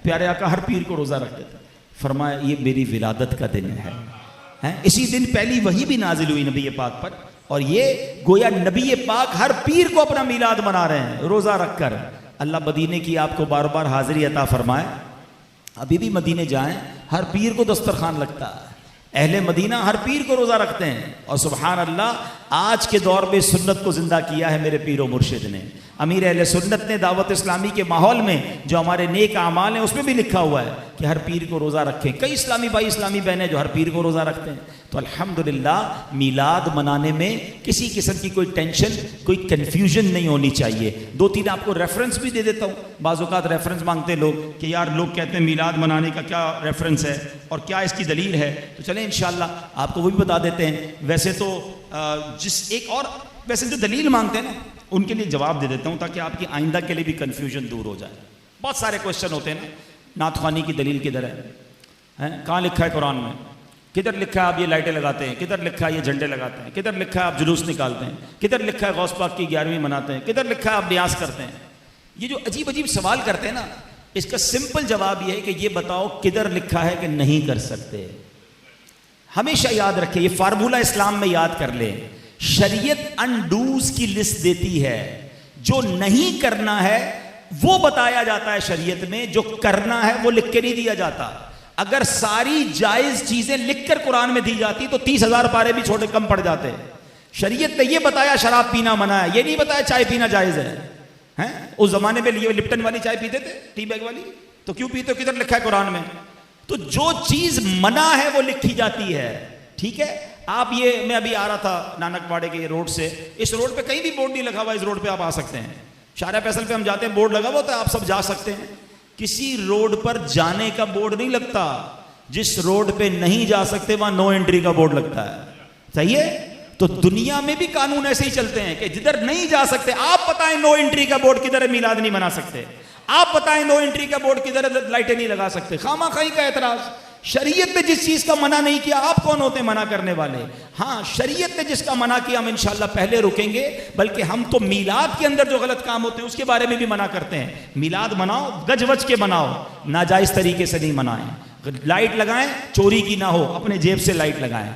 پیارے آقا ہر پیر کو روزہ رکھتے تھے۔ فرمایا یہ میری ولادت کا دن ہے، اسی دن پہلی وحی بھی نازل ہوئی نبی پاک پر، اور یہ گویا نبی پاک ہر پیر کو اپنا میلاد منا رہے ہیں روزہ رکھ کر۔ اللہ مدینے کی آپ کو بار بار حاضری عطا فرمائے۔ ابھی بھی مدینے جائیں، ہر پیر کو دسترخوان لگتا ہے، اہل مدینہ ہر پیر کو روزہ رکھتے ہیں۔ اور سبحان اللہ، آج کے دور میں سنت کو زندہ کیا ہے میرے پیر و مرشد نے۔ امیر اہل سنت نے دعوت اسلامی کے ماحول میں جو ہمارے نیک اعمال ہیں اس میں بھی لکھا ہوا ہے کہ ہر پیر کو روزہ رکھیں۔ کئی اسلامی بھائی اسلامی بہنیں جو ہر پیر کو روزہ رکھتے ہیں۔ تو الحمدللہ میلاد منانے میں کسی قسم کی کوئی ٹینشن، کوئی کنفیوژن نہیں ہونی چاہیے۔ 2-3 آپ کو ریفرنس بھی دے دیتا ہوں۔ بعض اوقات ریفرنس مانگتے ہیں لوگ کہ یار لوگ کہتے ہیں میلاد منانے کا کیا ریفرنس ہے اور کیا اس کی دلیل ہے، تو چلیں انشاءاللہ آپ کو وہ بھی بتا دیتے ہیں۔ ویسے تو ویسے جو دلیل مانگتے ہیں نا ان کے لیے جواب دے دیتا ہوں تاکہ آپ کی آئندہ کے لیے بھی کنفیوژن دور ہو جائے۔ بہت سارے کوشچن ہوتے ہیں نا، نعت خوانی کی دلیل کدھر ہے؟ کہاں لکھا ہے قرآن میں؟ کدھر لکھا ہے آپ یہ لائٹیں لگاتے ہیں؟ کدھر لکھا ہے یہ جھنڈے لگاتے ہیں؟ کدھر لکھا ہے آپ جلوس نکالتے ہیں؟ کدھر لکھا ہے غوث پاک کی 11ویں مناتے ہیں؟ کدھر لکھا ہے آپ نیاز کرتے ہیں؟ یہ جو عجیب عجیب سوال کرتے ہیں نا، اس کا سمپل جواب یہ ہے کہ یہ بتاؤ کدھر لکھا ہے کہ نہیں کر سکتے۔ ہمیشہ یاد رکھیں، یہ فارمولہ اسلام میں یاد کر لیں، شریعت انڈوز کی لسٹ دیتی ہے، جو نہیں کرنا ہے وہ بتایا جاتا ہے شریعت میں، جو کرنا ہے وہ لکھ کے نہیں دیا جاتا۔ اگر ساری جائز چیزیں لکھ کر قرآن میں دی جاتی تو 30,000 پارے بھی چھوٹے کم پڑ جاتے۔ شریعت نے یہ بتایا شراب پینا منع ہے، یہ نہیں بتایا چائے پینا جائز ہے۔ اس زمانے میں لیے لپٹن والی چائے پیتے تھے، ٹی بیگ والی، تو کیوں پیتے؟ کدھر لکھا ہے قرآن میں؟ تو جو چیز منع ہے وہ لکھی جاتی ہے، ٹھیک ہے؟ آپ یہ میں ابھی آ رہا تھا نانک واڑے کے روڈ سے، اس روڈ پہ کہیں بھی بورڈ نہیں لگا ہوا، اس روڈ پہ آپ آ سکتے ہیں۔ شارع فیصل پہ ہم جاتے ہیں بورڈ لگا ہوا ہوتا ہے، آپ سب جا سکتے ہیں۔ کسی روڈ پر جانے کا بورڈ نہیں لگتا، جس روڈ پہ نہیں جا سکتے وہاں نو انٹری کا بورڈ لگتا ہے، صحیح ہے؟ تو دنیا میں بھی قانون ایسے ہی چلتے ہیں کہ جدھر نہیں جا سکتے آپ بتائیں نو انٹری کا بورڈ کدھر ہے، میلاد نہیں بنا سکتے۔ آپ بتائیں نو انٹری کا بورڈ کدھر ہے، لائٹیں نہیں لگا سکتے۔ خواہ خواہی کا اعتراض۔ شریعت نے جس چیز کا منع نہیں کیا، آپ کون ہوتے ہیں منع کرنے والے؟ ہاں شریعت نے جس کا منع کیا ہم انشاءاللہ پہلے رکیں گے، بلکہ ہم تو میلاد کے اندر جو غلط کام ہوتے ہیں اس کے بارے میں بھی منع کرتے ہیں۔ میلاد مناؤ گج وج کے مناؤ، ناجائز طریقے سے نہیں منائیں۔ لائٹ لگائیں چوری کی نہ ہو، اپنے جیب سے لائٹ لگائیں۔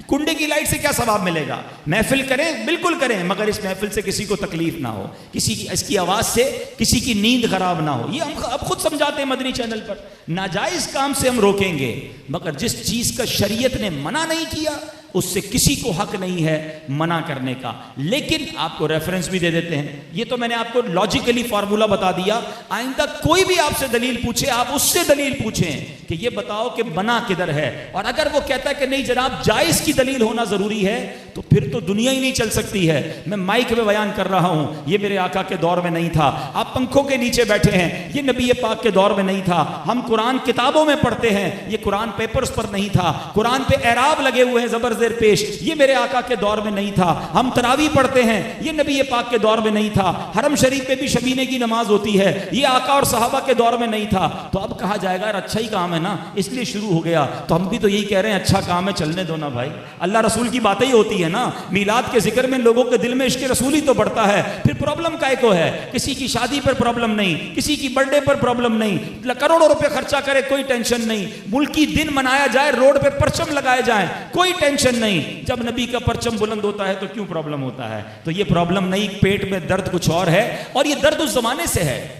کنڈے کی لائٹ سے کیا ثواب ملے گا؟ محفل کریں بالکل کریں، مگر اس محفل سے کسی کو تکلیف نہ ہو، کسی کی اس کی آواز سے کسی کی نیند خراب نہ ہو۔ یہ ہم اب خود سمجھاتے ہیں مدنی چینل پر۔ ناجائز کام سے ہم روکیں گے، مگر جس چیز کا شریعت نے منع نہیں کیا اس سے کسی کو حق نہیں ہے منع کرنے کا۔ لیکن آپ کو ریفرنس بھی دے دیتے ہیں، یہ تو میں نے آپ کو لاجیکلی فارمولہ بتا دیا۔ آئندہ کوئی بھی آپ سے دلیل پوچھے آپ اس سے دلیل پوچھیں کہ یہ بتاؤ کہ منع کدھر ہے، اور اگر وہ کہتا ہے کہ نہیں جناب جائز کی دلیل ہونا ضروری ہے تو پھر تو دنیا ہی نہیں چل سکتی ہے۔ میں مائک میں بیان کر رہا ہوں، یہ میرے آقا کے دور میں نہیں تھا، آپ پنکھوں کے نیچے بیٹھے ہیں، یہ نبی پاک کے دور میں نہیں تھا۔ ہم قرآن کتابوں میں پڑھتے ہیں، یہ قرآن پیپرز پر نہیں تھا، قرآن پہ اعراب لگے ہوئے ہیں زبر زیر پیش، یہ میرے آقا کے دور میں نہیں تھا۔ ہم تراویح پڑھتے ہیں، یہ نبی پاک کے دور میں نہیں تھا۔ حرم شریف پہ بھی شبینے کی نماز ہوتی ہے، یہ آقا اور صحابہ کے دور میں نہیں تھا۔ تو اب کہا جائے گا اچھا ہی کام ہے نا اس لیے شروع ہو گیا، تو ہم بھی تو یہی کہہ رہے ہیں اچھا کام ہے چلنے دو نا بھائی، اللہ رسول کی باتیں ہی ہوتی ہے نا۔ میلاد کے ذکر میں لوگوں کے دل میں عشق رسول ہی تو بڑھتا ہے، پھر پرابلم کائے کو ہے؟ کسی کی شادی پر پرابلم نہیں، کسی کی برتھ ڈے پر پرابلم نہیں، کروڑوں روپے خرچہ کرے کوئی ٹینشن نہیں، ملکی دن منایا جائے، روڈ پہ پرچم لگائے جائیں کوئی ٹینشن ٹینشن نہیں، جب نبی کا پرچم بلند ہوتا ہے تو کیوں پرابلم ہوتا ہے؟ تو یہ پرابلم نہیں، پیٹ میں درد کچھ اور ہے، اور یہ درد اس زمانے سے ہے۔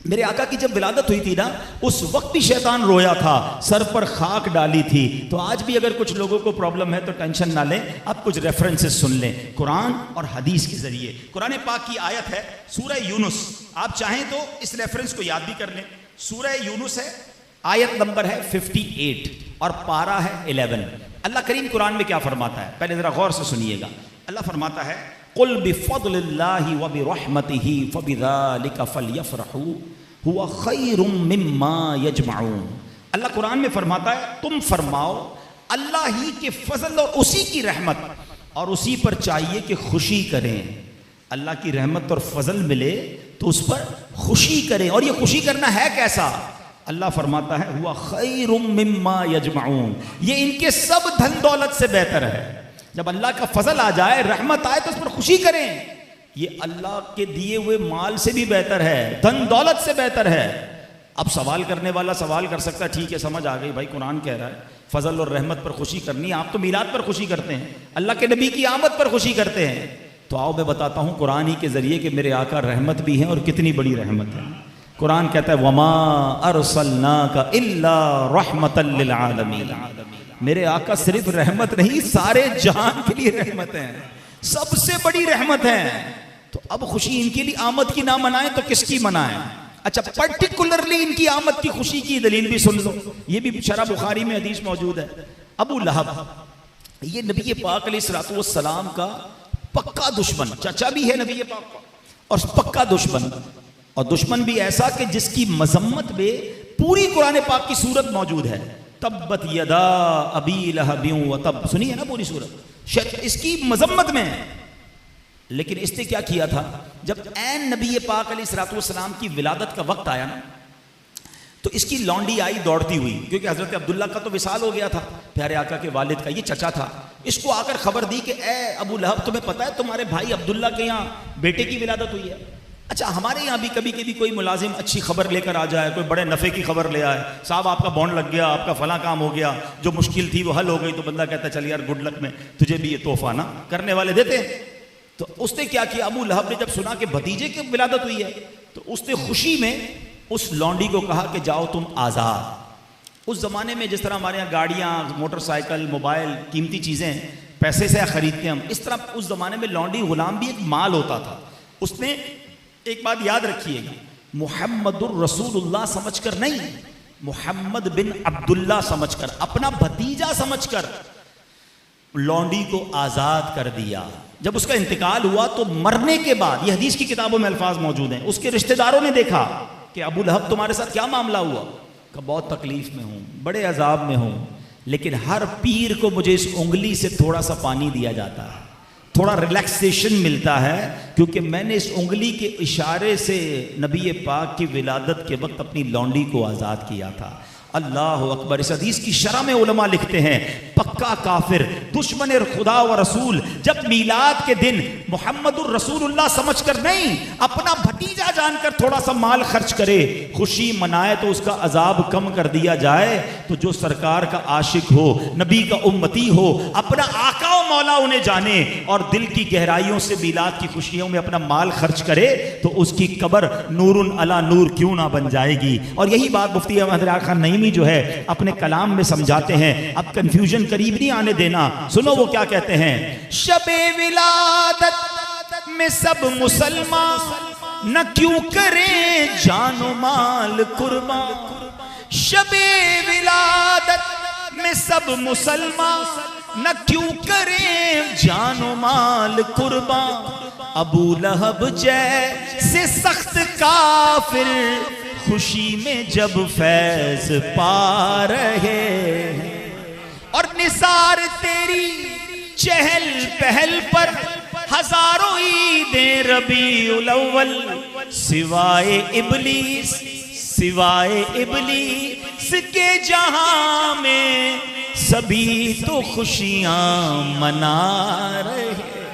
میرے آقا کی جب ولادت ہوئی تھی نا، اس وقت بھی شیطان رویا تھا، سر پر خاک ڈالی تھی۔ تو آج بھی اگر کچھ لوگوں کو پرابلم ہے تو ٹینشن نہ لیں، آپ کچھ ریفرنسز سن لیں قرآن اور حدیث کے ذریعے۔ قرآن پاک کی آیت ہے سورہ یونس، آپ چاہیں تو اس ریفرنس کو یاد بھی کر لیں۔ سورہ یونس ہے، آیت نمبر ہے 58 اور پارہ ہے 11۔ اللہ کریم قرآن میں کیا فرماتا ہے، پہلے ذرا غور سے سنیے گا۔ اللہ فرماتا ہے قل بفضل اللہ وبرحمتہ فبذلک فلیفرحوا هو خیر مما یجمعون۔ اللہ قرآن میں فرماتا ہے تم فرماؤ اللہ ہی کے فضل اور اسی کی رحمت، اور اسی پر چاہیے کہ خوشی کریں۔ اللہ کی رحمت اور فضل ملے تو اس پر خوشی کریں، اور یہ خوشی کرنا ہے کیسا؟ اللہ فرماتا ہے ہوا خیر مما یجمعون، یہ ان کے سب دھن دولت سے بہتر ہے۔ جب اللہ کا فضل آ جائے، رحمت آئے تو اس پر خوشی کریں، یہ اللہ کے دیے ہوئے مال سے بھی بہتر ہے، دھن دولت سے بہتر ہے۔ اب سوال کرنے والا سوال کر سکتا ہے ٹھیک ہے سمجھ آ گئی بھائی، قرآن کہہ رہا ہے فضل اور رحمت پر خوشی کرنی، آپ تو میلاد پر خوشی کرتے ہیں، اللہ کے نبی کی آمد پر خوشی کرتے ہیں۔ تو آؤ میں بتاتا ہوں قرآن ہی کے ذریعے کہ میرے آقا رحمت بھی ہیں اور کتنی بڑی رحمت ہے۔ قرآن کہتا ہے وما ارسلناک الا رحمتا للعالمین، میرے آقا صرف رحمت نہیں، سارے جہان کے لیے رحمت ہیں، سب سے بڑی رحمت ہے۔ تو اب خوشی ان کے لیے آمد کی نہ منائیں تو کس کی منائیں؟ اچھا پرٹیکولرلی ان کی آمد کی خوشی کی دلیل بھی سن لو، یہ بھی شرح بخاری میں حدیث موجود ہے۔ ابو لہب یہ نبی پاک علیہ الصلوۃ والسلام کا پکا دشمن، چچا بھی ہے نبی پاک کا اور پکا دشمن، اور دشمن بھی ایسا کہ جس کی مذمت میں پوری قرآن پاک کی صورت موجود ہے۔ تبت یدا ابی لہب وتب، سنی ہے نا پوری صورت، اس کی مذمت میں۔ لیکن اس نے کیا کیا تھا، جب عین نبی پاک علیہ الصلوۃ والسلام کی ولادت کا وقت آیا نا، تو اس کی لونڈی آئی دوڑتی ہوئی، کیونکہ حضرت عبداللہ کا تو وصال ہو گیا تھا، پیارے آقا کے والد کا، یہ چچا تھا۔ اس کو آ کر خبر دی کہ اے ابو لہب تمہیں پتہ ہے تمہارے بھائی عبداللہ کے یہاں بیٹے کی ولادت ہوئی ہے۔ اچھا ہمارے یہاں بھی کبھی کبھی کوئی ملازم اچھی خبر لے کر آ جائے، کوئی بڑے نفع کی خبر لے آئے، صاحب آپ کا بانڈ لگ گیا، آپ کا فلاں کام ہو گیا، جو مشکل تھی وہ حل ہو گئی، تو بندہ کہتا ہے چل یار گڈ لک میں تجھے بھی یہ تحفہ نا، کرنے والے دیتے ہیں۔ تو اس نے کیا کیا، ابو لہب نے جب سنا کہ بھتیجے کی ولادت ہوئی ہے تو اس نے خوشی میں اس لونڈی کو کہا کہ جاؤ تم آزاد۔ اس زمانے میں جس طرح ہمارے یہاں گاڑیاں، موٹر سائیکل، موبائل، قیمتی چیزیں پیسے سے خریدتے ہیں ہم، اس طرح اس زمانے میں لونڈی غلام بھی ایک مال ہوتا تھا۔ اس نے ایک بات یاد رکھیے گا، محمد الرسول اللہ سمجھ کر نہیں، محمد بن عبداللہ سمجھ کر، اپنا بھتیجا سمجھ کر لونڈی کو آزاد کر دیا۔ جب اس کا انتقال ہوا تو مرنے کے بعد، یہ حدیث کی کتابوں میں الفاظ موجود ہیں، اس کے رشتہ داروں نے دیکھا کہ ابو لہب تمہارے ساتھ کیا معاملہ ہوا، کہ بہت تکلیف میں ہوں، بڑے عذاب میں ہوں، لیکن ہر پیر کو مجھے اس انگلی سے تھوڑا سا پانی دیا جاتا ہے، تھوڑا ریلیکسیشن ملتا ہے، کیونکہ میں نے اس انگلی کے اشارے سے نبی پاک کی ولادت کے وقت اپنی لونڈی کو آزاد کیا تھا۔ اللہ اکبر۔ اس حدیث کی شرح میں علماء لکھتے ہیں پکا کافر، دشمن خدا و رسول جب میلاد کے دن محمد الرسول اللہ سمجھ کر نہیں، اپنا بھتیجا جان کر تھوڑا سا مال خرچ کرے، خوشی منائے تو اس کا عذاب کم کر دیا جائے، تو جو سرکار کا عاشق ہو، نبی کا امتی ہو، اپنا آقا و مولا انہیں جانے اور دل کی گہرائیوں سے میلاد کی خوشیوں میں اپنا مال خرچ کرے، تو اس کی قبر نور علی نور کیوں نہ بن جائے گی۔ اور یہی بات مفتی احمد یار خان نعیمی جو ہے اپنے کلام میں سمجھاتے ہیں، اب کنفیوژن قریب نہیں آنے دینا۔ سنو وہ کیا کہتے ہیں، شب ولادت میں سب مسلمان نہ کیوں کریں جان و مال قربان، شب ولادت میں سب مسلمان نہ کیوں کریں جان و مال قربان، ابو لہب جیسے سخت کافر خوشی میں جب فیض پا رہے ہیں، اور نثار تیری چہل پہل پر ہزاروں عیدیں ربیع الاول، سوائے ابلیس کے جہاں میں سبھی تو خوشیاں منا رہے ہیں۔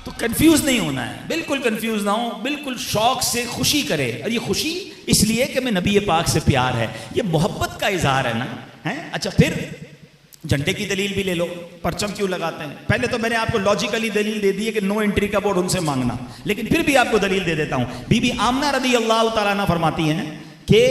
تو کنفیوز نہیں ہونا ہے، بالکل کنفیوز نہ ہو، بالکل شوق سے خوشی کرے، اور یہ خوشی اس لیے کہ میں نبی پاک سے پیار ہے، یہ محبت کا اظہار ہے نا۔ اچھا پھر جھنڈے کی دلیل بھی لے لو، پرچم کیوں لگاتے ہیں؟ پہلے تو میں نے آپ کو لاجیکلی دلیل دے دی ہے کہ نو انٹری کا بورڈ ان سے مانگنا، لیکن پھر بھی آپ کو دلیل دے دیتا ہوں۔ بی بی آمنہ رضی اللہ تعالیٰ عنہ فرماتی ہیں کہ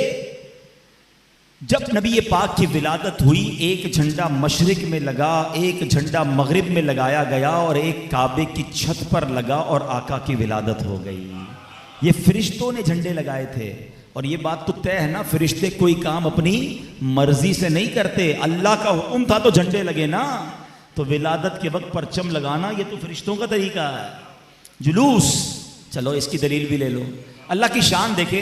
جب نبی پاک کی ولادت ہوئی، ایک جھنڈا مشرق میں لگا، ایک جھنڈا مغرب میں لگایا گیا، اور ایک کعبے کی چھت پر لگا، اور آقا کی ولادت ہو گئی۔ یہ فرشتوں نے جھنڈے لگائے تھے، اور یہ بات تو طے ہے نا، فرشتے کوئی کام اپنی مرضی سے نہیں کرتے، اللہ کا حکم تھا تو جھنڈے لگے نا۔ تو ولادت کے وقت پرچم لگانا یہ تو فرشتوں کا طریقہ ہے۔ جلوس، چلو اس کی دلیل بھی لے لو۔ اللہ کی شان دیکھیں،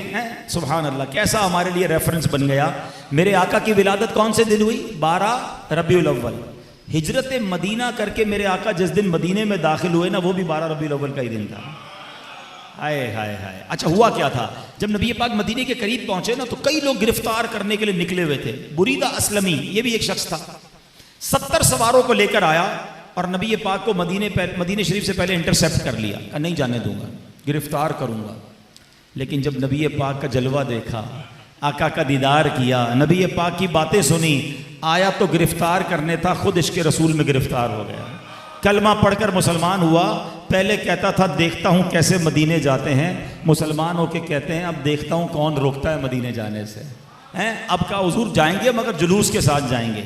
سبحان اللہ، کیسا ہمارے لیے ریفرنس بن گیا۔ میرے آقا کی ولادت کون سے دن ہوئی؟ 12 ربیع الاول۔ ہجرت مدینہ کر کے میرے آقا جس دن مدینے میں داخل ہوئے نا، وہ بھی 12 ربیع الاول کا ہی دن تھا۔ ہائے ہائے ہائے۔ اچھا ہوا کیا تھا؟ جب نبی پاک مدینے کے قریب پہنچے نا، تو کئی لوگ گرفتار کرنے کے لیے نکلے ہوئے تھے۔ بریدہ اسلمی یہ بھی ایک شخص تھا، 70 سواروں کو لے کر آیا، اور نبی پاک کو مدینے شریف سے پہلے انٹرسیپٹ کر لیا، کہ نہیں جانے دوں گا، گرفتار کروں گا۔ لیکن جب نبی پاک کا جلوہ دیکھا، آقا کا دیدار کیا، نبی پاک کی باتیں سنی، آیا تو گرفتار کرنے تھا، خود عشق رسول میں گرفتار ہو گیا۔ کلمہ پڑھ کر مسلمان ہوا۔ پہلے کہتا تھا دیکھتا ہوں کیسے مدینے جاتے ہیں، مسلمان ہو کے کہتے ہیں اب دیکھتا ہوں کون روکتا ہے مدینے جانے سے۔ اب کا حضور جائیں گے مگر جلوس کے ساتھ جائیں گے،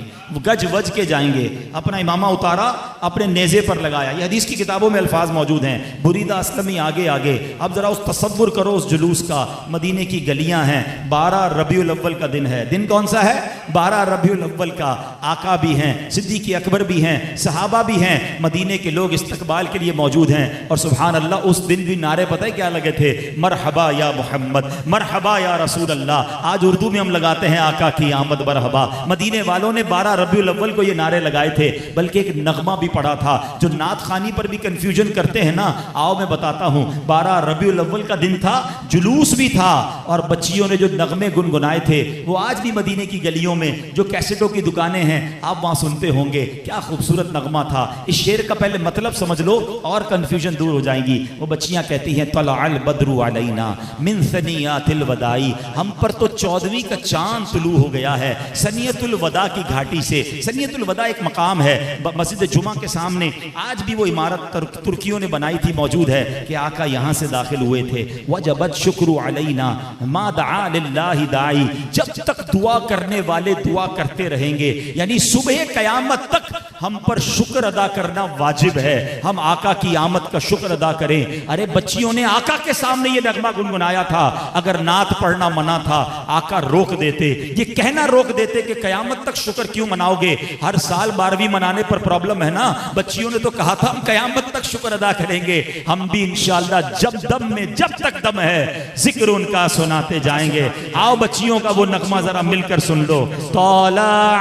گج وج کے جائیں گے، اپنا امامہ اتارا، اپنے نیزے پر لگایا۔ یہ حدیث کی کتابوں میں الفاظ موجود ہیں۔ بریدہ اسلمی آگے آگے۔ اب ذرا اس تصور کرو اس جلوس کا، مدینے کی گلیاں ہیں، 12 ربیع الاول کا دن ہے۔ دن کون سا ہے؟ 12 ربیع الاول کا۔ آقا بھی ہیں، صدیق اکبر بھی ہیں، صحابہ بھی ہیں، مدینے کے لوگ استقبال کے لیے موجود ہیں۔ اور سبحان اللہ اس دن بھی نعرے پتہ ہے کیا لگے تھے؟ مرحبا یا محمد، مرحبا یا رسول اللہ۔ آج اردو میں ہم لگاتے ہیں آقا کی آمد مرحبا۔ مدینے والوں نے 12 ربیع الاول کو یہ نعرے لگائے تھے، بلکہ ایک نغمہ بھی پڑا تھا۔ جو نعت خوانی پر بھی کنفیوژن کرتے ہیں نا، آؤ میں بتاتا ہوں۔ 12 ربیع الاول کا دن تھا، جلوس بھی تھا، اور بچیوں نے جو نغمے گنگنائے تھے وہ آج بھی مدینے کی گلیوں میں جو کیسٹوں کی دکانیں ہیں آپ وہاں سنتے ہوں گے۔ کیا خوبصورت نغمہ تھا۔ اس شعر کا پہلے مطلب سمجھ لو اور کنفیوژن دور ہو جائیں گی۔ وہ بچیاں کہتی ہیں طلع البدر علینا من ثنیات الوداع، ہم پر تو 14ویں کا چاند طلوع ہو گیا ہے ثنیۃ الوداع کی گھاٹی سے۔ ثنیۃ الوداع ایک مقام ہے مسجد جمعہ کے سامنے، آج بھی وہ عمارت ترکیوں نے بنائی تھی، موجود ہے کہ آقا یہاں سے داخل ہوئے تھے۔ وجبت شکر علینا ما دعا للہ داعی، جب تک دعا کرنے والے دعا کرتے رہیں گے، یعنی صبح قیامت تک ہم پر شکر ادا کرنا واجب ہے۔ ہم آقا کی آمد کا شکر ادا کریں۔ ارے بچیوں نے آقا کے سامنے یہ نغمہ گنگنایا تھا، اگر نعت پڑھنا منع تھا آقا روک دیتے، یہ کہنا روک دیتے کہ قیامت تک شکر کیوں مناؤ گے؟ ہر سال 12ویں منانے پر پرابلم ہے نا۔ بچیوں نے تو کہا تھا ہم قیامت تک شکر ادا کریں گے۔ ہم بھی انشاءاللہ جب دم میں جب تک دم ہے ذکر ان کا سناتے جائیں گے۔ آؤ بچیوں کا وہ نغمہ ذرا مل کر سن لو۔ طلع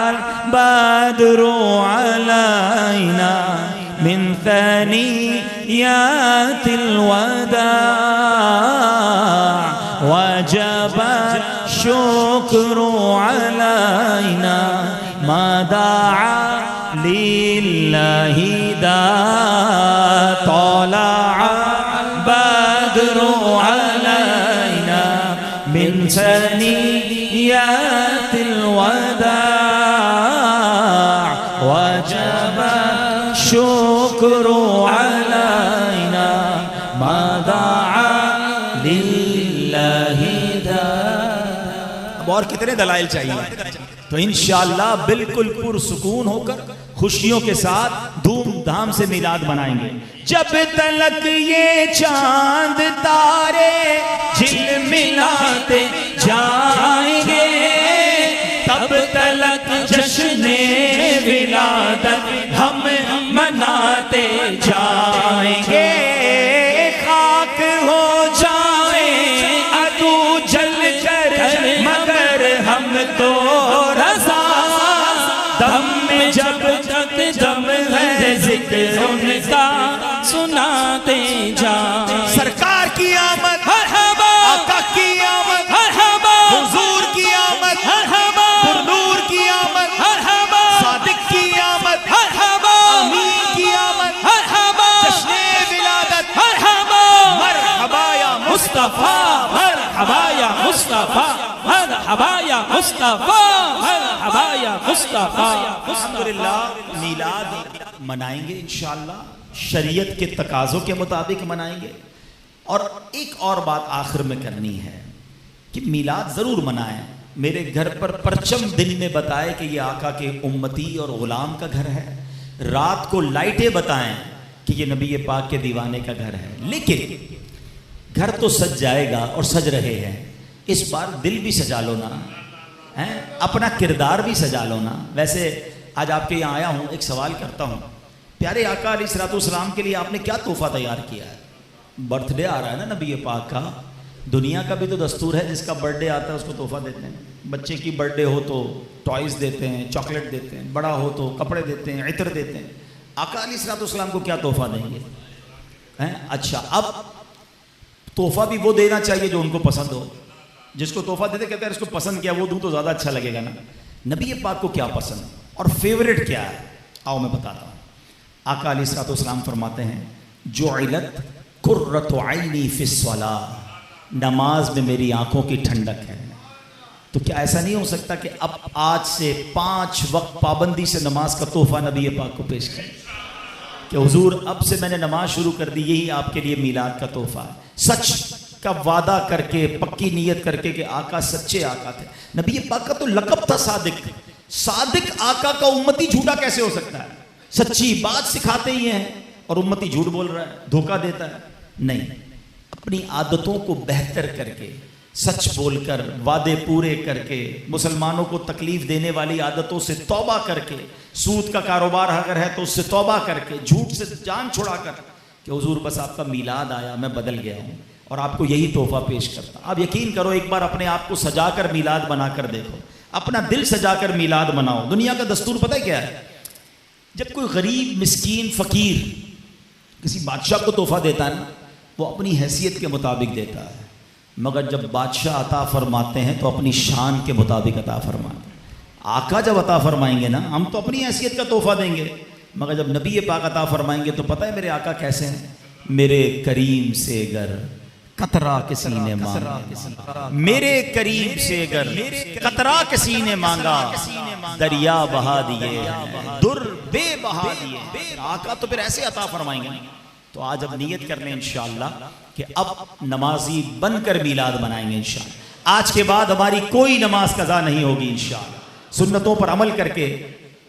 البدر علینا من ثنیات الوداع وجب الشکر علینا ما دعا للہ داع۔ طلع البدر علینا من ثنیات الوداع وجب الشکر علینا ما دعا للہ داع۔ اب اور کتنے دلائل چاہیے؟ تو انشاءاللہ بالکل پرسکون ہو کر خوشیوں کے ساتھ دھوم دھام سے میلاد منائیں گے۔ جب تلک یہ چاند تارے جھلملاتے جائیں گے، تب تلک جشن ولادت ہم مناتے جائیں گے۔ خاک ہو جائیں عدو جل کر مگر ہم تو رضا، دم میں جب تک دم ہے ذکر ان کا سناتے جائیں۔ سرکار کی آمد مرحبا، آقا کی آمد مرحبا، حضور کی آمد مرحبا، نور کی آمد مرحبا، صادق کی آمد مرحبا، امین کی آمد مرحبا، جشن ولادت مرحبا، مرحبا یا مصطفیٰ، مرحبا یا مصطفیٰ، مرحبا یا مصطفیٰ، مرحبا مرحبا یا مصطفیٰ۔ الحمدللہ میلاد منائیں گے انشاءاللہ، شریعت کے تقاضوں کے مطابق منائیں گے۔ اور ایک اور بات آخر میں کرنی ہے کہ میلاد ضرور منائیں، میرے گھر پر پرچم دن میں بتائے کہ یہ آقا کے امتی اور غلام کا گھر ہے، رات کو لائٹیں بتائیں کہ یہ نبی پاک کے دیوانے کا گھر ہے، لیکن گھر تو سج جائے گا اور سج رہے ہیں، اس بار دل بھی سجا لو نا، اپنا کردار بھی سجا لو نا۔ ویسے آج آپ کے یہاں آیا ہوں، ایک سوال کرتا ہوں، پیارے آقا علیہ الصلوۃ والسلام کے لیے آپ نے کیا تحفہ تیار کیا ہے؟ برتھ ڈے آ رہا ہے نا نبی پاک کا، دنیا کا بھی تو دستور ہے جس کا برتھ ڈے آتا ہے اس کو تحفہ دیتے ہیں۔ بچے کی برتھ ڈے ہو تو ٹوائز دیتے ہیں، چاکلیٹ دیتے ہیں، بڑا ہو تو کپڑے دیتے ہیں، عطر دیتے ہیں۔ آقا علیہ الصلوۃ والسلام کو کیا تحفہ دیں گے؟ اچھا، اب تحفہ بھی وہ دینا چاہیے جو ان کو پسند ہو۔ جس کو تحفہ دیتے کہتے ہیں اس کو پسند کیا وہ دوں تو زیادہ اچھا لگے گا نا۔ نبی پاک کو کیا پسند اور فیوریٹ کیا ہے؟ آؤ میں بتاتا ہوں۔ آقا علیہ الصلوۃ والسلام فرماتے ہیں جعلت قرۃ عینی فی الصلاۃ، نماز میں میری آنکھوں کی ٹھنڈک ہے۔ تو کیا ایسا نہیں ہو سکتا کہ اب آج سے 5 وقت پابندی سے نماز کا تحفہ نبی پاک کو پیش کریں کہ حضور اب سے میں نے نماز شروع کر دی، یہی آپ کے لیے میلاد کا تحفہ ہے۔ سچ کا وعدہ کر کے، پکی نیت کر کے کہ آقا سچے آقا تھے۔ نبی پاک کا تو لقب تھا صادق۔ صادق آقا کا امتی جھوٹا کیسے ہو سکتا ہے؟ سچی بات سکھاتے ہی ہیں اور امتی جھوٹ بول رہا ہے، دھوکہ دیتا ہے؟ نہیں، اپنی عادتوں کو بہتر کر کے، سچ بول کر، وعدے پورے کر کے، مسلمانوں کو تکلیف دینے والی عادتوں سے توبہ کر کے، سود کا کاروبار اگر ہے تو اس سے توبہ کر کے، جھوٹ سے جان چھڑا کر کہ حضور بس آپ کا میلاد آیا، میں بدل گیا ہوں اور آپ کو یہی تحفہ پیش کرتا۔ آپ یقین کرو، ایک بار اپنے آپ کو سجا کر میلاد بنا کر دیکھو، اپنا دل سجا کر میلاد مناؤ۔ دنیا کا دستور پتہ ہے کیا ہے؟ جب کوئی غریب، مسکین، فقیر کسی بادشاہ کو تحفہ دیتا ہے نا، وہ اپنی حیثیت کے مطابق دیتا ہے، مگر جب بادشاہ عطا فرماتے ہیں تو اپنی شان کے مطابق عطا فرماتے ہیں۔ آقا جب عطا فرمائیں گے نا، ہم تو اپنی حیثیت کا تحفہ دیں گے، مگر جب نبی پاک عطا فرمائیں گے تو پتہ ہے میرے آقا کیسے ہیں؟ میرے کریم سے گر قطرہ کسی نے مانگا، میرے کریم سے گر قطرہ کسی نے مانگا، دریا بہا دیے، در بے بہا دیے۔ آقا تو پھر ایسے عطا فرمائیں گے۔ تو آج اب نیت کر لیں انشاءاللہ کہ اب نمازی بن کر میلاد منائیں گے انشاءاللہ۔ آج کے بعد ہماری کوئی نماز قضا نہیں ہوگی انشاءاللہ، سنتوں پر عمل کر کے۔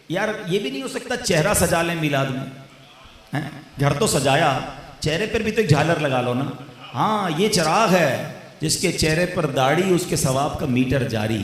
یار یہ بھی نہیں ہو سکتا چہرہ سجا لیں میلاد میں، گھر تو سجایا، چہرے پر بھی تو ایک جھالر لگا لو نا۔ ہاں یہ چراغ ہے، جس کے چہرے پر داڑھی اس کے ثواب کا میٹر جاری۔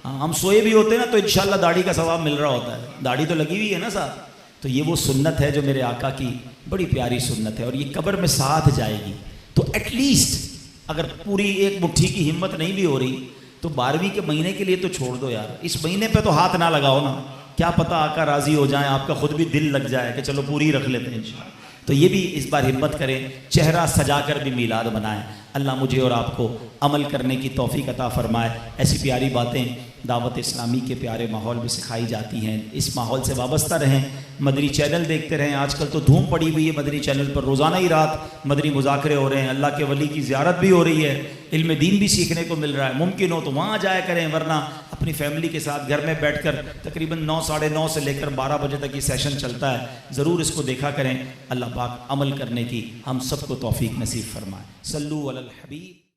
ہاں ہم سوئے بھی ہوتے ہیں نا تو انشاءاللہ داڑھی کا ثواب مل رہا ہوتا ہے، داڑھی تو لگی ہوئی ہے نا صاحب۔ تو یہ وہ سنت ہے جو میرے آقا کی بڑی پیاری سنت ہے، اور یہ قبر میں ساتھ جائے گی۔ تو ایٹ لیسٹ اگر پوری ایک مٹھی کی ہمت نہیں بھی ہو رہی تو 12ویں کے مہینے کے لیے تو چھوڑ دو یار، اس مہینے پہ تو ہاتھ نہ لگاؤ نا، کیا پتہ آقا راضی ہو جائیں، آپ کا خود بھی دل لگ جائے کہ چلو پوری رکھ لیتے ہیں انشاءاللہ۔ تو یہ بھی اس بار ہمت کریں، چہرہ سجا کر بھی میلاد منائیں۔ اللہ مجھے اور آپ کو عمل کرنے کی توفیق عطا فرمائے۔ ایسی پیاری باتیں دعوت اسلامی کے پیارے ماحول میں سکھائی جاتی ہیں، اس ماحول سے وابستہ رہیں، مدنی چینل دیکھتے رہیں۔ آج کل تو دھوم پڑی ہوئی ہے مدنی چینل پر، روزانہ ہی رات مدنی مذاکرے ہو رہے ہیں، اللہ کے ولی کی زیارت بھی ہو رہی ہے، علم دین بھی سیکھنے کو مل رہا ہے۔ ممکن ہو تو وہاں جایا کریں، ورنہ اپنی فیملی کے ساتھ گھر میں بیٹھ کر تقریباً 9 ساڑھے 9 سے لے کر 12 بجے تک یہ سیشن چلتا ہے، ضرور اس کو دیکھا کریں۔ اللہ پاک عمل کرنے کی ہم سب کو توفیق نصیب فرمائے۔ صلو علی الحبیب۔